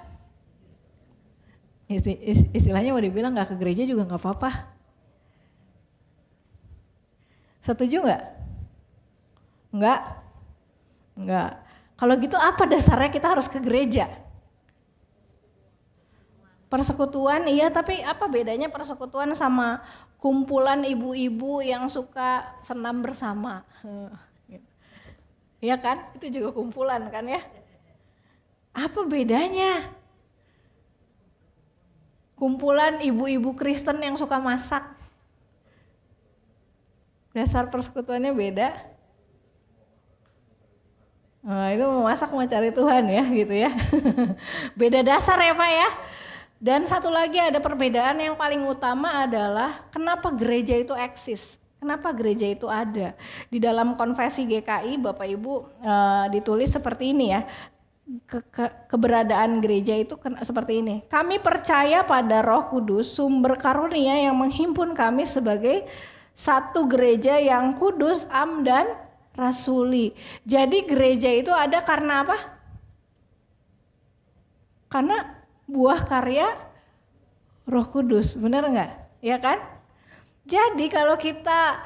Speaker 12: Istilahnya mau dibilang nggak ke gereja juga nggak apa-apa. Setuju nggak? Nggak? Nggak. Kalau gitu apa dasarnya kita harus ke gereja? Persekutuan, iya, tapi apa bedanya persekutuan sama kumpulan ibu-ibu yang suka senam bersama? Iya kan? Itu juga kumpulan kan ya? Apa bedanya? Kumpulan ibu-ibu Kristen yang suka masak. Dasar persekutuannya beda. Nah, itu mau masak mau cari Tuhan ya gitu ya. Beda dasar ya Pak ya. Dan satu lagi ada perbedaan yang paling utama adalah kenapa gereja itu eksis. Kenapa gereja itu ada. Di dalam konfesi GKI Bapak Ibu ditulis seperti ini ya. Keberadaan gereja itu seperti ini. Kami percaya pada Roh Kudus, sumber karunia yang menghimpun kami sebagai satu gereja yang kudus, am dan rasuli. Jadi gereja itu ada karena apa? Karena buah karya Roh Kudus, benar nggak? Ya kan? Jadi kalau kita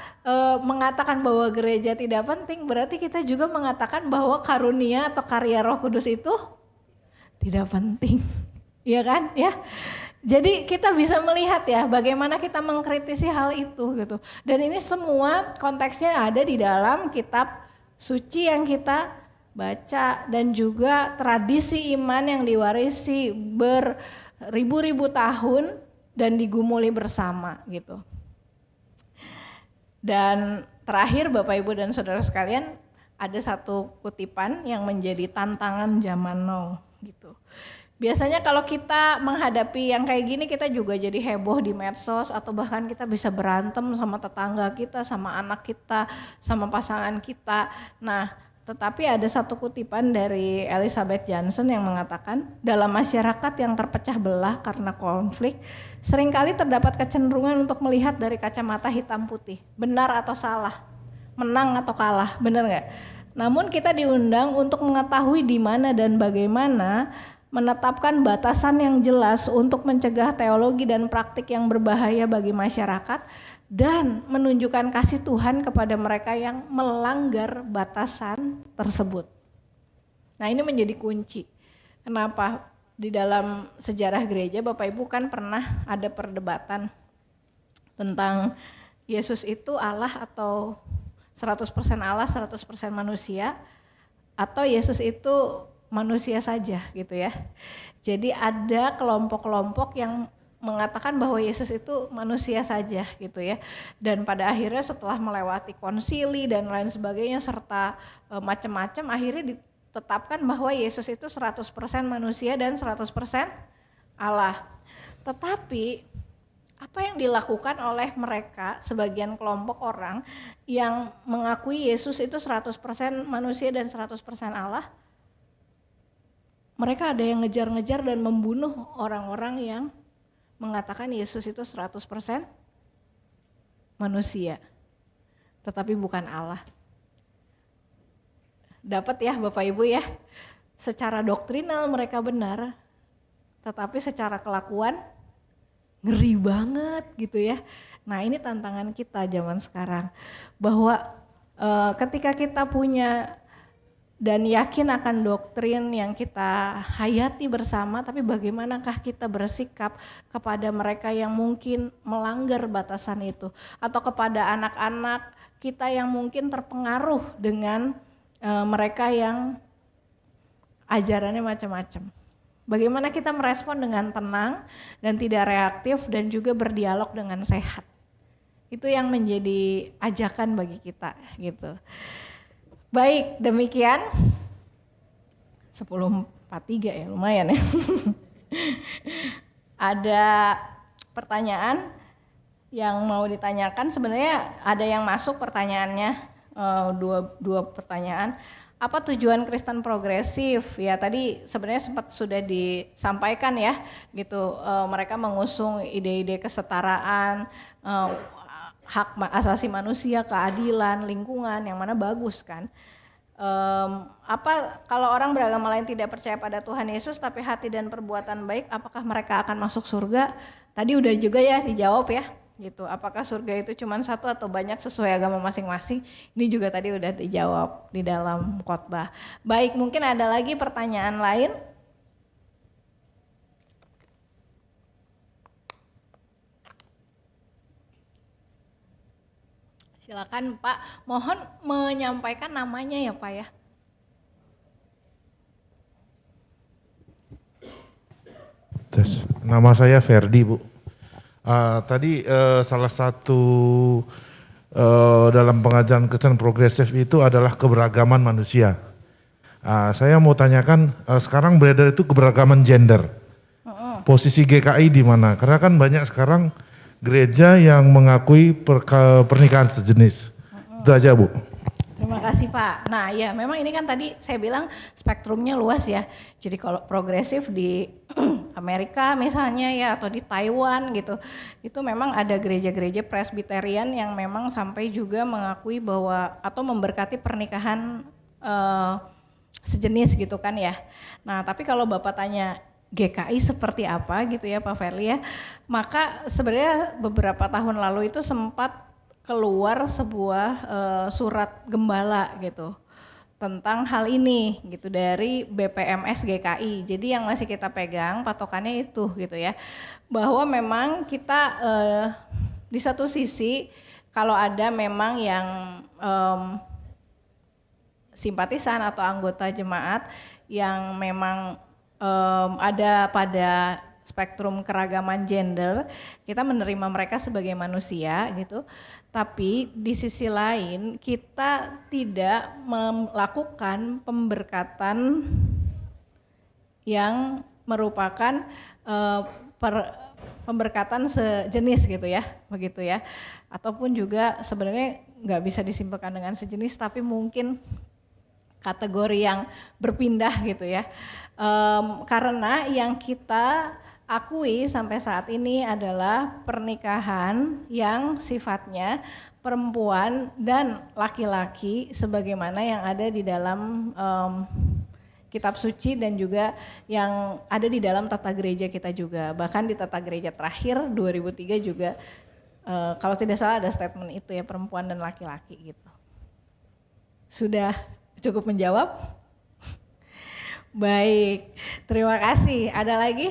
Speaker 12: mengatakan bahwa gereja tidak penting, berarti kita juga mengatakan bahwa karunia atau karya Roh Kudus itu tidak penting, ya kan? Ya. Jadi kita bisa melihat ya bagaimana kita mengkritisi hal itu gitu. Dan ini semua konteksnya ada di dalam kitab suci yang kita baca dan juga tradisi iman yang diwarisi beribu-ribu tahun dan digumuli bersama gitu. Dan terakhir Bapak Ibu dan Saudara sekalian, ada satu kutipan yang menjadi tantangan zaman now gitu. Biasanya kalau kita menghadapi yang kayak gini kita juga jadi heboh di medsos atau bahkan kita bisa berantem sama tetangga kita, sama anak kita, sama pasangan kita. Nah, tetapi ada satu kutipan dari Elizabeth Johnson yang mengatakan, dalam masyarakat yang terpecah belah karena konflik, seringkali terdapat kecenderungan untuk melihat dari kacamata hitam putih, benar atau salah, menang atau kalah, benar nggak? Namun kita diundang untuk mengetahui di mana dan bagaimana menetapkan batasan yang jelas untuk mencegah teologi dan praktik yang berbahaya bagi masyarakat dan menunjukkan kasih Tuhan kepada mereka yang melanggar batasan tersebut. Nah, ini menjadi kunci. Kenapa? Di dalam sejarah gereja Bapak Ibu kan pernah ada perdebatan tentang Yesus itu Allah atau 100% Allah, 100% manusia, atau Yesus itu manusia saja gitu ya. Jadi ada kelompok-kelompok yang mengatakan bahwa Yesus itu manusia saja gitu ya. Dan pada akhirnya setelah melewati konsili dan lain sebagainya serta macam-macam, akhirnya ditetapkan bahwa Yesus itu 100% manusia dan 100% Allah. Tetapi apa yang dilakukan oleh mereka, sebagian kelompok orang yang mengakui Yesus itu 100% manusia dan 100% Allah, mereka ada yang ngejar-ngejar dan membunuh orang-orang yang mengatakan Yesus itu 100% manusia, tetapi bukan Allah. Dapat ya Bapak Ibu ya, secara doktrinal mereka benar, tetapi secara kelakuan ngeri banget gitu ya. Nah, ini tantangan kita zaman sekarang, bahwa ketika kita punya dan yakin akan doktrin yang kita hayati bersama, tapi bagaimanakah kita bersikap kepada mereka yang mungkin melanggar batasan itu, atau kepada anak-anak kita yang mungkin terpengaruh dengan mereka yang ajarannya macam-macam. Bagaimana kita merespon dengan tenang dan tidak reaktif dan juga berdialog dengan sehat. Itu yang menjadi ajakan bagi kita gitu. Baik, demikian 10:43 ya, lumayan ya. Ada pertanyaan yang mau ditanyakan, sebenarnya ada yang masuk pertanyaannya, dua pertanyaan. Apa tujuan Kristen progresif? Ya tadi sebenarnya sempat sudah disampaikan ya, gitu. Mereka mengusung ide-ide kesetaraan, hak asasi manusia, keadilan, lingkungan, yang mana bagus kan. apa kalau orang beragama lain tidak percaya pada Tuhan Yesus tapi hati dan perbuatan baik, apakah mereka akan masuk surga? Tadi udah juga ya dijawab ya gitu. Apakah surga itu cuma satu atau banyak sesuai agama masing-masing? Ini juga tadi udah dijawab di dalam khotbah. Baik, mungkin ada lagi pertanyaan lain? Silakan Pak, mohon menyampaikan namanya ya Pak ya.
Speaker 13: Nama saya Ferdi Bu. Tadi salah satu dalam pengajaran Kristen progresif itu adalah keberagaman manusia. Saya mau tanyakan sekarang beredar itu keberagaman gender. Posisi GKI di mana? Karena kan banyak sekarang gereja yang mengakui pernikahan sejenis. Itu aja Bu.
Speaker 12: Terima kasih Pak. Nah ya memang ini kan tadi saya bilang spektrumnya luas ya. Jadi kalau progresif di Amerika misalnya ya atau di Taiwan gitu. Itu memang ada gereja-gereja presbiterian yang memang sampai juga mengakui bahwa atau memberkati pernikahan sejenis gitu kan ya. Nah tapi kalau Bapak tanya GKI seperti apa gitu ya Pak Ferli ya, maka sebenarnya beberapa tahun lalu itu sempat keluar sebuah surat gembala gitu tentang hal ini gitu dari BPMS GKI. Jadi yang masih kita pegang patokannya itu gitu ya, bahwa memang kita di satu sisi kalau ada memang yang simpatisan atau anggota jemaat yang memang ada pada spektrum keragaman gender, kita menerima mereka sebagai manusia gitu. Tapi di sisi lain kita tidak melakukan pemberkatan yang merupakan pemberkatan sejenis gitu ya, begitu ya. Ataupun juga sebenarnya nggak bisa disimpulkan dengan sejenis, tapi mungkin kategori yang berpindah gitu ya. Karena yang kita akui sampai saat ini adalah pernikahan yang sifatnya perempuan dan laki-laki sebagaimana yang ada di dalam kitab suci dan juga yang ada di dalam tata gereja kita juga. Bahkan di tata gereja terakhir 2003 juga kalau tidak salah ada statement itu ya, perempuan dan laki-laki gitu. Sudah cukup menjawab? Baik, terima kasih. Ada lagi?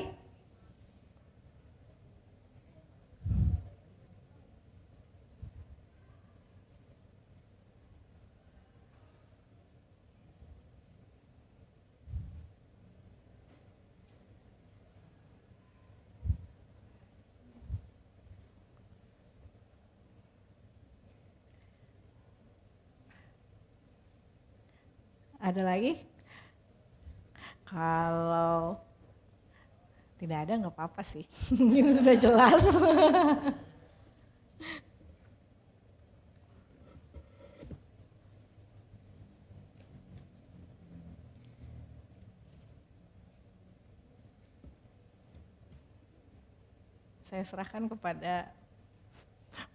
Speaker 12: Ada lagi? Kalau tidak ada nggak apa-apa sih, ini sudah jelas. Saya serahkan kepada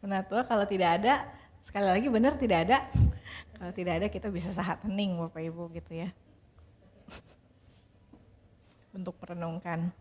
Speaker 12: penatua. Kalau tidak ada, sekali lagi benar tidak ada. Kalau tidak ada kita bisa sahat hening Bapak Ibu gitu ya. Untuk merenungkan.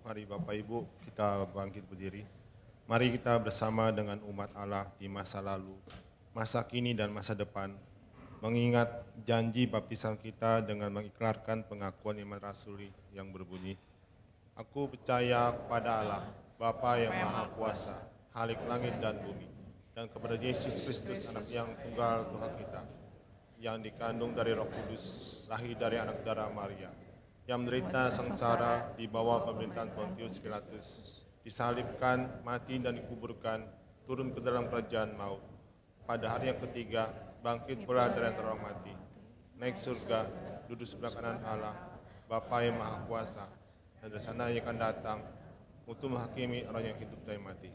Speaker 14: Mari Bapak Ibu kita bangkit berdiri. Mari kita bersama dengan umat Allah di masa lalu, masa kini dan masa depan, mengingat janji baptisan kita dengan mengikrarkan pengakuan iman rasuli yang berbunyi, Aku percaya kepada Allah, Bapa yang Maha Kuasa, Khalik langit dan bumi, dan kepada Yesus Kristus, anak yang tunggal Tuhan kita, yang dikandung dari Roh Kudus, lahir dari anak darah Maria, yang menderita sengsara di bawah pemerintahan Pontius Pilatus, disalibkan, mati dan dikuburkan, turun ke dalam kerajaan maut. Pada hari yang ketiga, bangkit pula dari antara orang mati, naik surga, duduk sebelah kanan Allah, Bapa yang Maha Kuasa, dan dari sana ia akan datang untuk menghakimi orang yang hidup dan mati.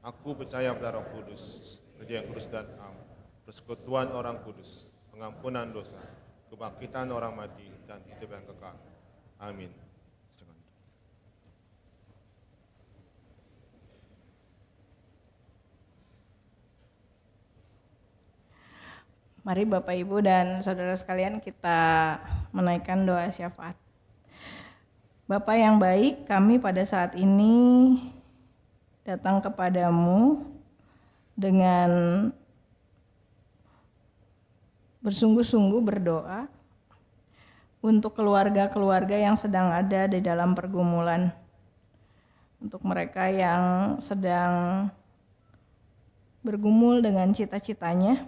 Speaker 14: Aku percaya pada Roh Kudus, Gereja yang kudus dan am, persekutuan orang kudus, pengampunan dosa, kebangkitan orang mati, dan hidup yang kekal. Amin.
Speaker 12: Mari Bapak Ibu dan Saudara sekalian kita menaikkan doa syafaat. Bapa yang baik, kami pada saat ini datang kepadamu dengan bersungguh-sungguh berdoa untuk keluarga-keluarga yang sedang ada di dalam pergumulan, untuk mereka yang sedang bergumul dengan cita-citanya,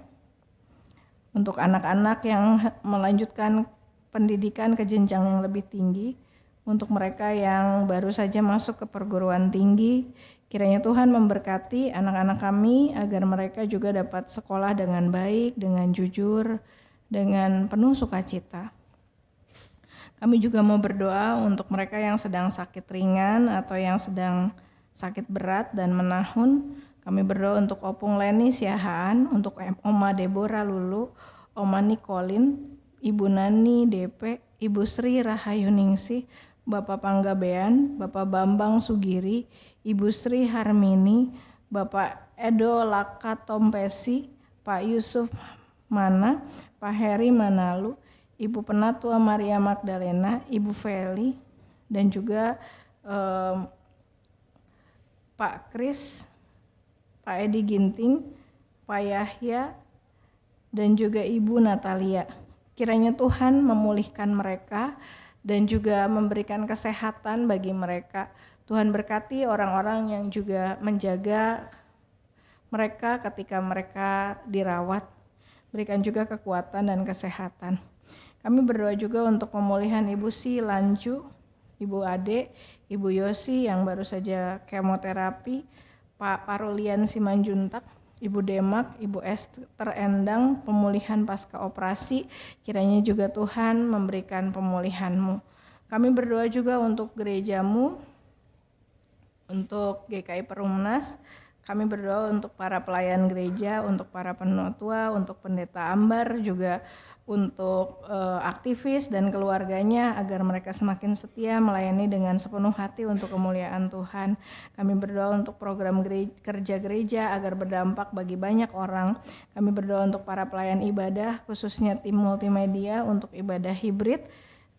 Speaker 12: untuk anak-anak yang melanjutkan pendidikan ke jenjang yang lebih tinggi, untuk mereka yang baru saja masuk ke perguruan tinggi. Kiranya Tuhan memberkati anak-anak kami agar mereka juga dapat sekolah dengan baik, dengan jujur, dengan penuh sukacita. Kami juga mau berdoa untuk mereka yang sedang sakit ringan atau yang sedang sakit berat dan menahun. Kami berdoa untuk Opung Leni Siahaan, untuk Oma Deborah Lulu, Oma Nikolin, Ibu Nani DP, Ibu Sri Rahayuningsih, Bapak Panggabean, Bapak Bambang Sugiri, Ibu Sri Harmini, Bapak Edo Laka Tompesi, Pak Yusuf Mana, Pak Heri Manalu, Ibu Penatua Maria Magdalena, Ibu Feli, dan juga Pak Kris, Pak Edi Ginting, Pak Yahya, dan juga Ibu Natalia. Kiranya Tuhan memulihkan mereka dan juga memberikan kesehatan bagi mereka. Tuhan berkati orang-orang yang juga menjaga mereka ketika mereka dirawat. Berikan juga kekuatan dan kesehatan. Kami berdoa juga untuk pemulihan Ibu Si Lancu, Ibu Ade, Ibu Yosi yang baru saja kemoterapi, Pak Parulian Simanjuntak, Ibu Demak, Ibu Esther Endang, pemulihan pasca operasi, kiranya juga Tuhan memberikan pemulihan-Mu. Kami berdoa juga untuk gerejamu, untuk GKI Perumnas, kami berdoa untuk para pelayan gereja, untuk para penatua, untuk pendeta Ambar, juga untuk aktivis dan keluarganya agar mereka semakin setia melayani dengan sepenuh hati untuk kemuliaan Tuhan. Kami berdoa untuk program kerja gereja agar berdampak bagi banyak orang. Kami berdoa untuk para pelayan ibadah, khususnya tim multimedia untuk ibadah hibrid,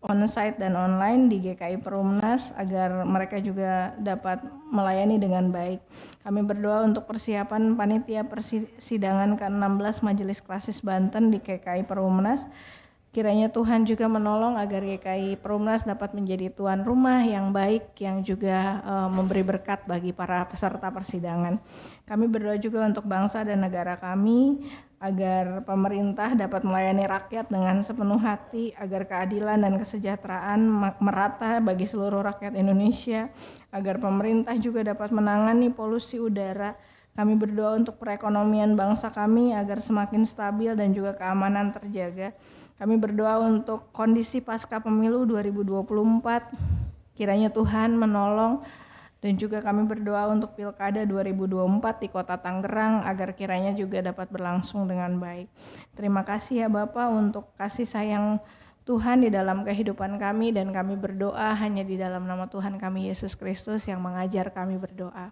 Speaker 12: on-site dan online di GKI Perumnas agar mereka juga dapat melayani dengan baik. Kami berdoa untuk persiapan panitia persidangan ke-16 Majelis Klasis Banten di GKI Perumnas. Kiranya Tuhan juga menolong agar GKI Perumnas dapat menjadi tuan rumah yang baik, yang juga memberi berkat bagi para peserta persidangan. Kami berdoa juga untuk bangsa dan negara kami, agar pemerintah dapat melayani rakyat dengan sepenuh hati, agar keadilan dan kesejahteraan merata bagi seluruh rakyat Indonesia, agar pemerintah juga dapat menangani polusi udara. Kami berdoa untuk perekonomian bangsa kami agar semakin stabil dan juga keamanan terjaga. Kami berdoa untuk kondisi pasca pemilu 2024, kiranya Tuhan menolong. Dan juga kami berdoa untuk Pilkada 2024 di Kota Tangerang agar kiranya juga dapat berlangsung dengan baik. Terima kasih ya Bapak untuk kasih sayang Tuhan di dalam kehidupan kami, dan kami berdoa hanya di dalam nama Tuhan kami Yesus Kristus yang mengajar kami berdoa.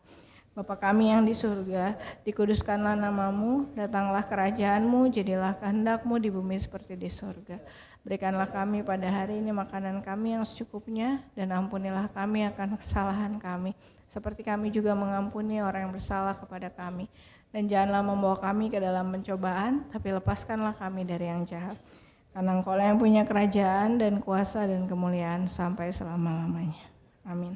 Speaker 12: Bapa kami yang di surga, dikuduskanlah namamu, datanglah kerajaan-Mu, jadilah kehendak-Mu di bumi seperti di surga. Berikanlah kami pada hari ini makanan kami yang secukupnya, dan ampunilah kami akan kesalahan kami, seperti kami juga mengampuni orang yang bersalah kepada kami. Dan janganlah membawa kami ke dalam pencobaan, tapi lepaskanlah kami dari yang jahat. Karena Engkau yang punya kerajaan dan kuasa dan kemuliaan sampai selama-lamanya. Amin.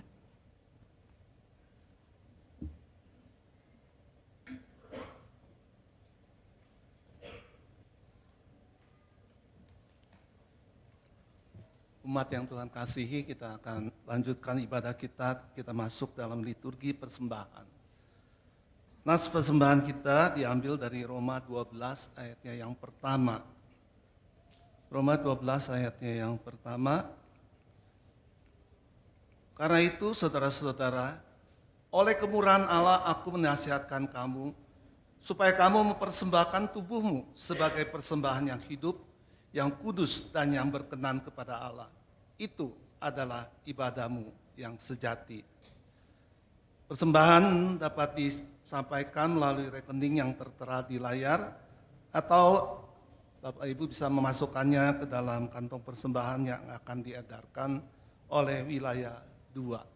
Speaker 15: umat yang Tuhan kasihi, kita akan lanjutkan ibadah kita, kita masuk dalam liturgi persembahan. Nas persembahan kita diambil dari Roma 12 ayatnya yang pertama. Roma 12 ayatnya yang pertama. Karena itu saudara-saudara, oleh kemurahan Allah aku menasihatkan kamu, supaya kamu mempersembahkan tubuhmu sebagai persembahan yang hidup, yang kudus dan yang berkenan kepada Allah. Itu adalah ibadahmu yang sejati. Persembahan dapat disampaikan melalui rekening yang tertera di layar, atau Bapak Ibu bisa memasukkannya ke dalam kantong persembahan yang akan diedarkan oleh wilayah 2.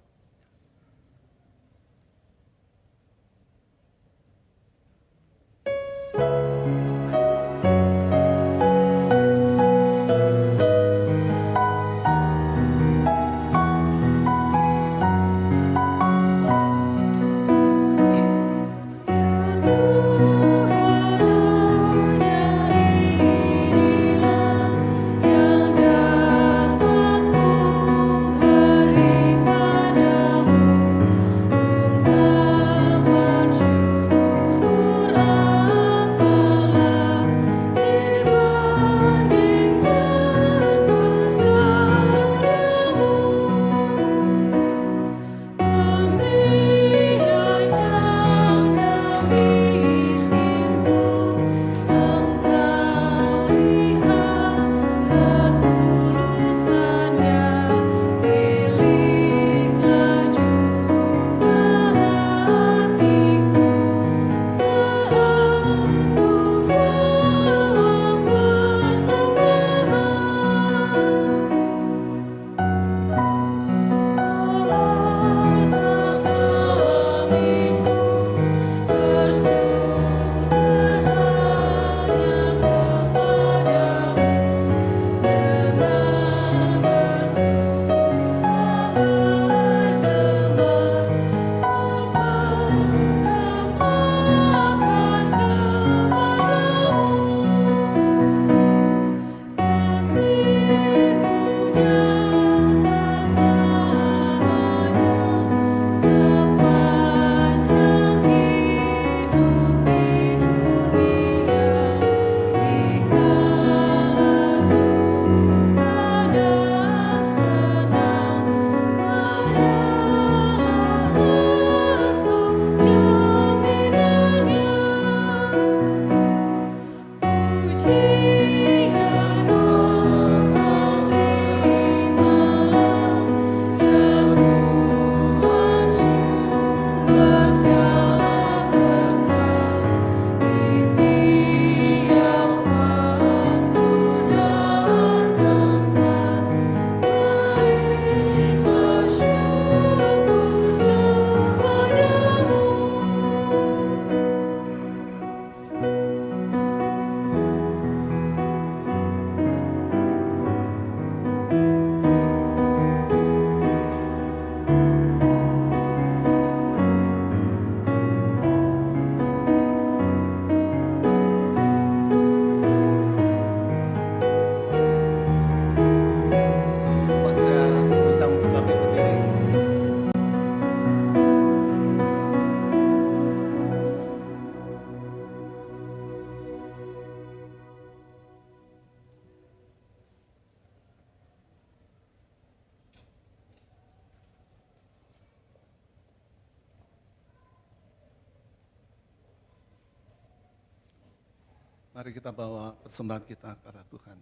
Speaker 15: Mari kita bawa persembahan kita kepada Tuhan.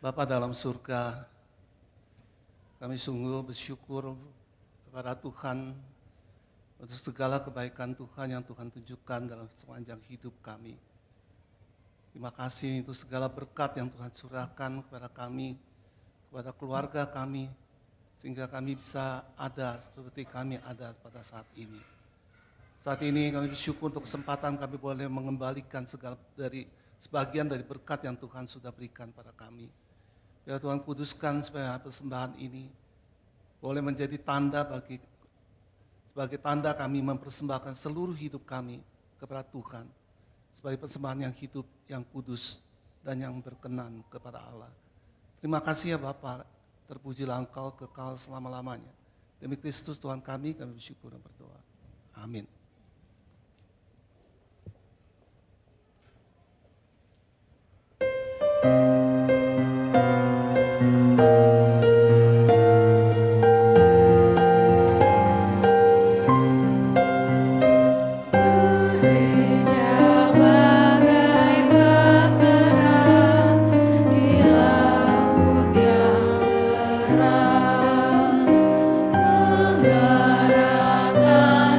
Speaker 15: Bapa dalam surga, kami sungguh bersyukur kepada Tuhan untuk segala kebaikan Tuhan yang Tuhan tunjukkan dalam sepanjang hidup kami. Terima kasih untuk segala berkat yang Tuhan curahkan kepada kami, kepada keluarga kami, sehingga kami bisa ada seperti kami ada pada saat ini. Saat ini kami bersyukur untuk kesempatan kami boleh mengembalikan sebagian dari berkat yang Tuhan sudah berikan pada kami. Biar Tuhan kuduskan supaya persembahan ini boleh menjadi tanda sebagai tanda kami mempersembahkan seluruh hidup kami kepada Tuhan. Sebagai persembahan yang hidup, yang kudus, dan yang berkenan kepada Allah. Terima kasih ya Bapa, terpujilah Engkau kekal selama-lamanya. Demi Kristus Tuhan kami bersyukur dan berdoa. Amin.
Speaker 3: Menggerakkan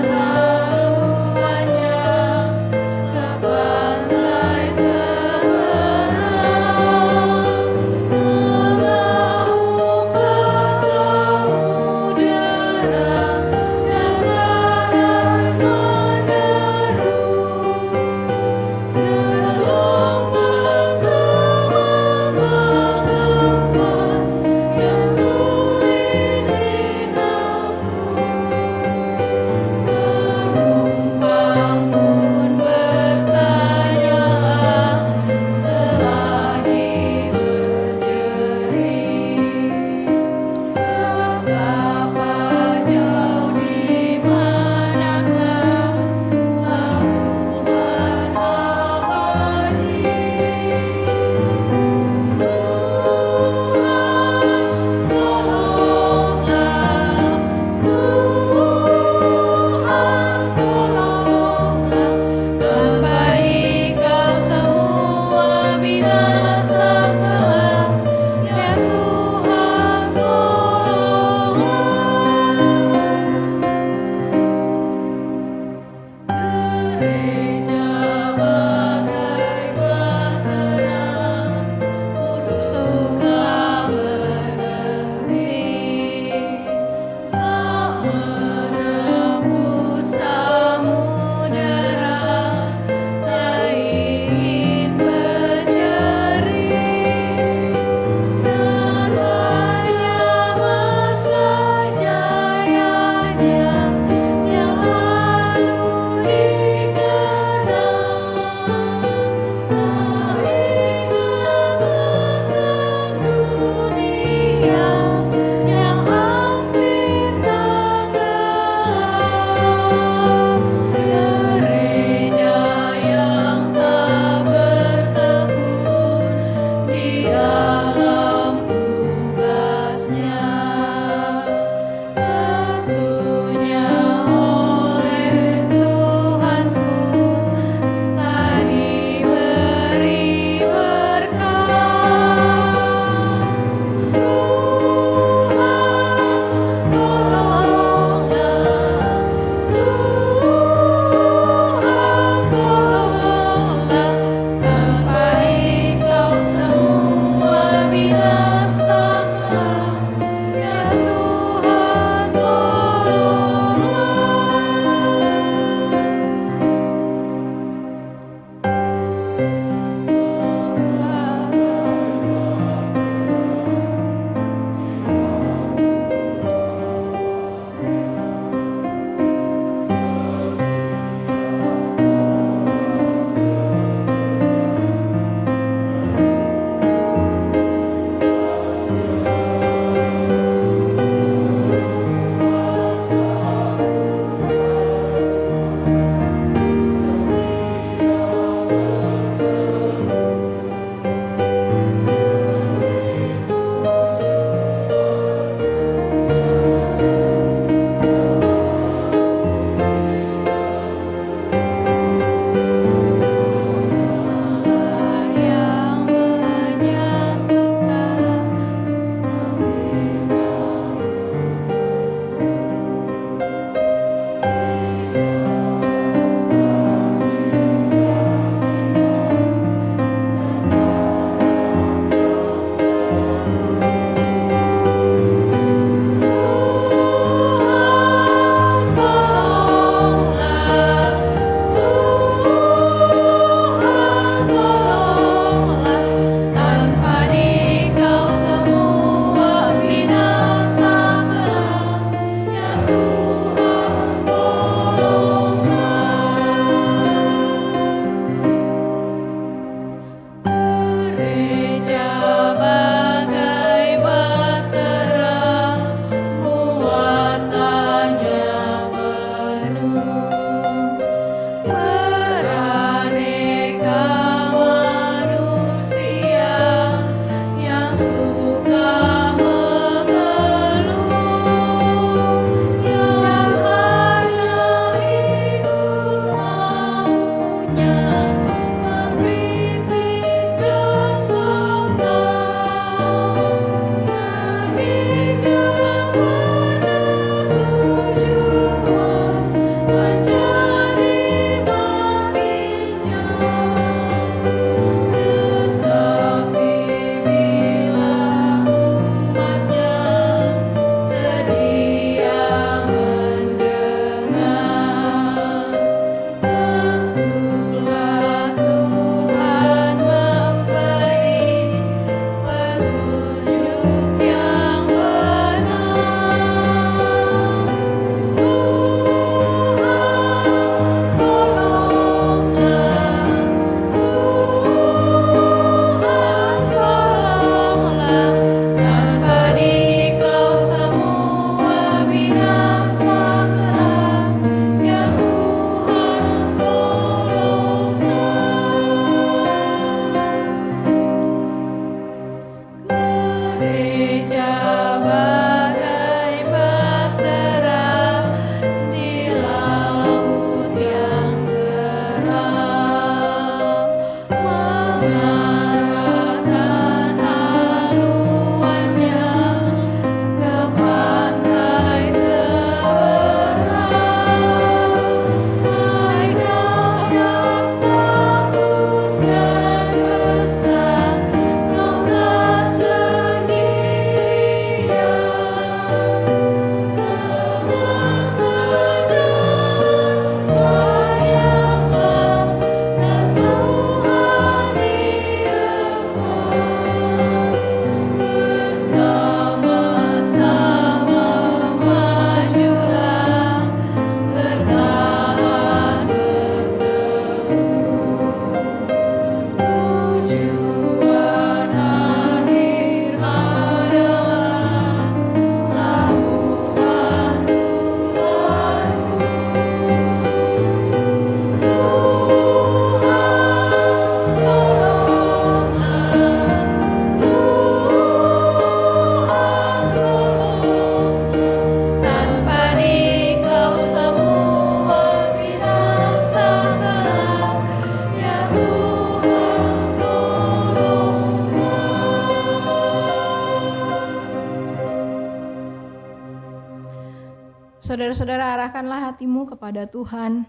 Speaker 12: Saudara-saudara, arahkanlah hatimu kepada Tuhan.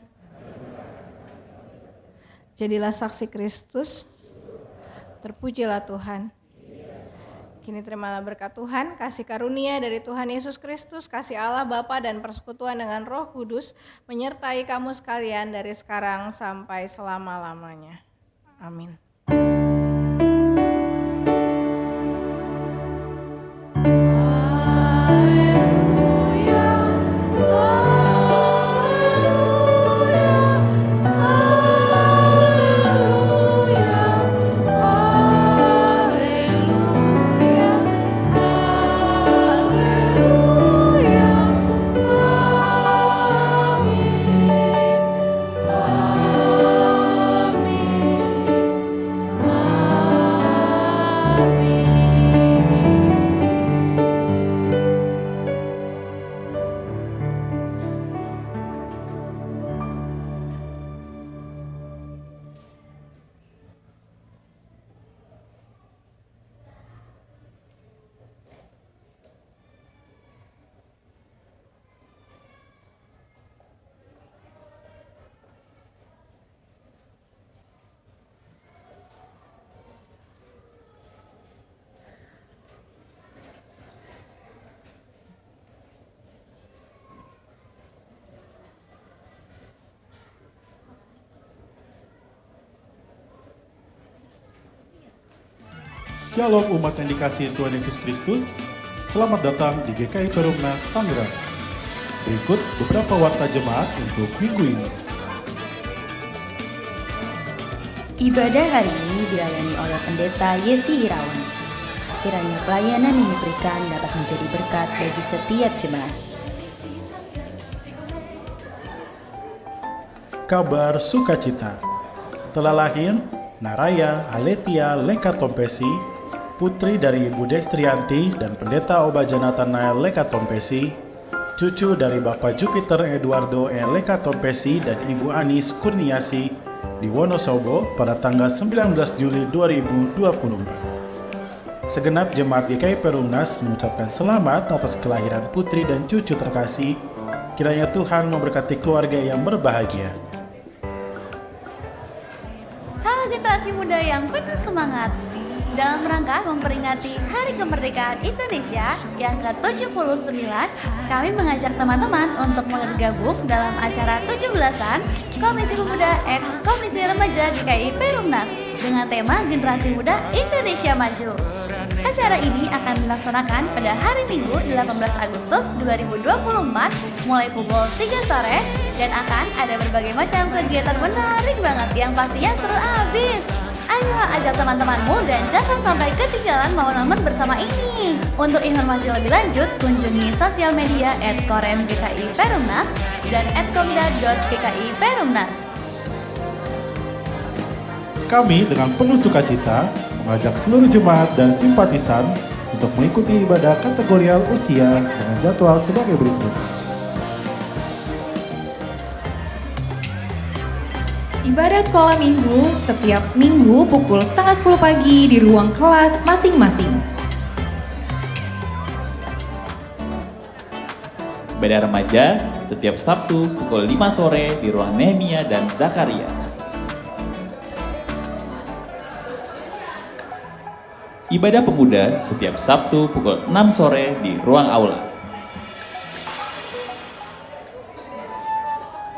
Speaker 12: Jadilah saksi Kristus. Terpujilah Tuhan. Kini terimalah berkat Tuhan, kasih karunia dari Tuhan Yesus Kristus, kasih Allah Bapa dan persekutuan dengan Roh Kudus menyertai kamu sekalian dari sekarang sampai selama-lamanya. Amin.
Speaker 1: Shalom umat yang dikasihi Tuhan Yesus Kristus, selamat datang di GKI Perumnas Tangerang. Berikut beberapa warta jemaat untuk minggu ini.
Speaker 8: Ibadah hari ini dilayani oleh Pendeta Yesi Irawan. Kiranya pelayanan yang diberikan dapat menjadi berkat bagi setiap jemaat.
Speaker 1: Kabar sukacita. Telah lahir Naraya Aletia Lekatompesi, putri dari Ibu Destrianti dan Pendeta Obaja Nathanael Lekatompesi, cucu dari Bapak Jupiter Eduardo Lekatompesi dan Ibu Anis Kurniasi di Wonosobo pada tanggal 19 Juli 2024. Segenap jemaat GKI Perumnas mengucapkan selamat atas kelahiran putri dan cucu terkasih. Kiranya Tuhan memberkati keluarga yang berbahagia.
Speaker 2: Halo generasi muda yang penuh semangat. Dalam rangka memperingati Hari Kemerdekaan Indonesia yang ke-79, kami mengajak teman-teman untuk bergabung dalam acara 17-an Komisi Pemuda X Komisi Remaja GKI Perumnas dengan tema Generasi Muda Indonesia Maju. Acara ini akan dilaksanakan pada hari Minggu 18 Agustus 2024 mulai pukul 3 sore dan akan ada berbagai macam kegiatan menarik banget yang pastinya seru abis. Ayo ajak teman-temanmu dan jangan sampai ketinggalan momen-momen bersama ini. Untuk informasi lebih lanjut, kunjungi sosial media @korem_GKI_Perumnas dan @komda.gki_perumnas.
Speaker 1: Kami dengan penuh sukacita mengajak seluruh jemaat dan simpatisan untuk mengikuti ibadah kategorial usia dengan jadwal sebagai berikut.
Speaker 3: Ibadah sekolah minggu setiap minggu pukul 9:30 pagi di ruang kelas masing-masing.
Speaker 4: Ibadah remaja setiap Sabtu pukul 5 sore di ruang Nehemia dan Zakaria. Ibadah pemuda setiap Sabtu pukul 6 sore di ruang aula.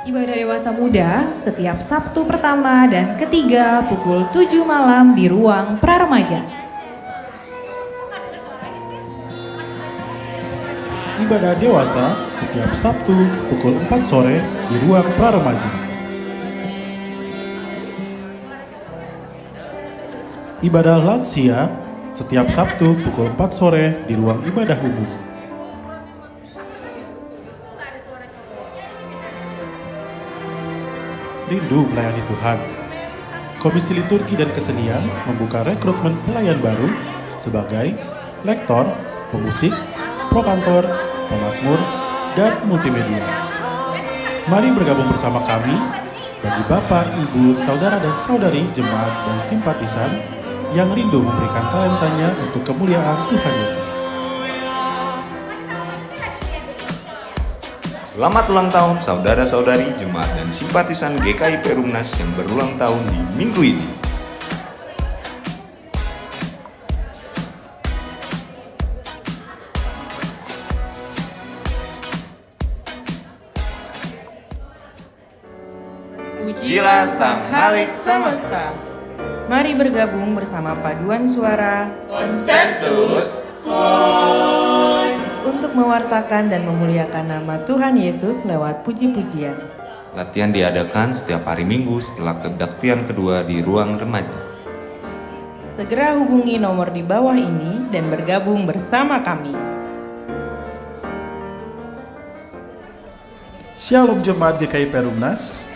Speaker 3: Ibadah dewasa muda setiap Sabtu pertama dan ketiga pukul 7 malam di ruang praremaja.
Speaker 1: Ibadah dewasa setiap Sabtu pukul 4 sore di ruang praremaja. Ibadah lansia setiap Sabtu pukul 4 sore di ruang ibadah umum. Rindu melayani Tuhan. Komisi Liturgi dan Kesenian membuka rekrutmen pelayan baru sebagai lektor, pemusik, prokantor, pemazmur, dan multimedia. Mari bergabung bersama kami bagi Bapak, Ibu, Saudara dan Saudari jemaat dan simpatisan yang rindu memberikan talentanya untuk kemuliaan Tuhan Yesus.
Speaker 5: Selamat ulang tahun saudara-saudari jemaat dan simpatisan GKI Perumnas yang berulang tahun di minggu ini.
Speaker 6: Pujilah Sang Halik Semesta. Mari bergabung bersama paduan suara
Speaker 7: Concentus
Speaker 6: untuk mewartakan dan memuliakan nama Tuhan Yesus lewat puji-pujian.
Speaker 5: Latihan diadakan setiap hari Minggu setelah kebaktian kedua di ruang remaja.
Speaker 6: Segera hubungi nomor di bawah ini dan bergabung bersama kami.
Speaker 1: Shalom Jemaat GKI Perumnas.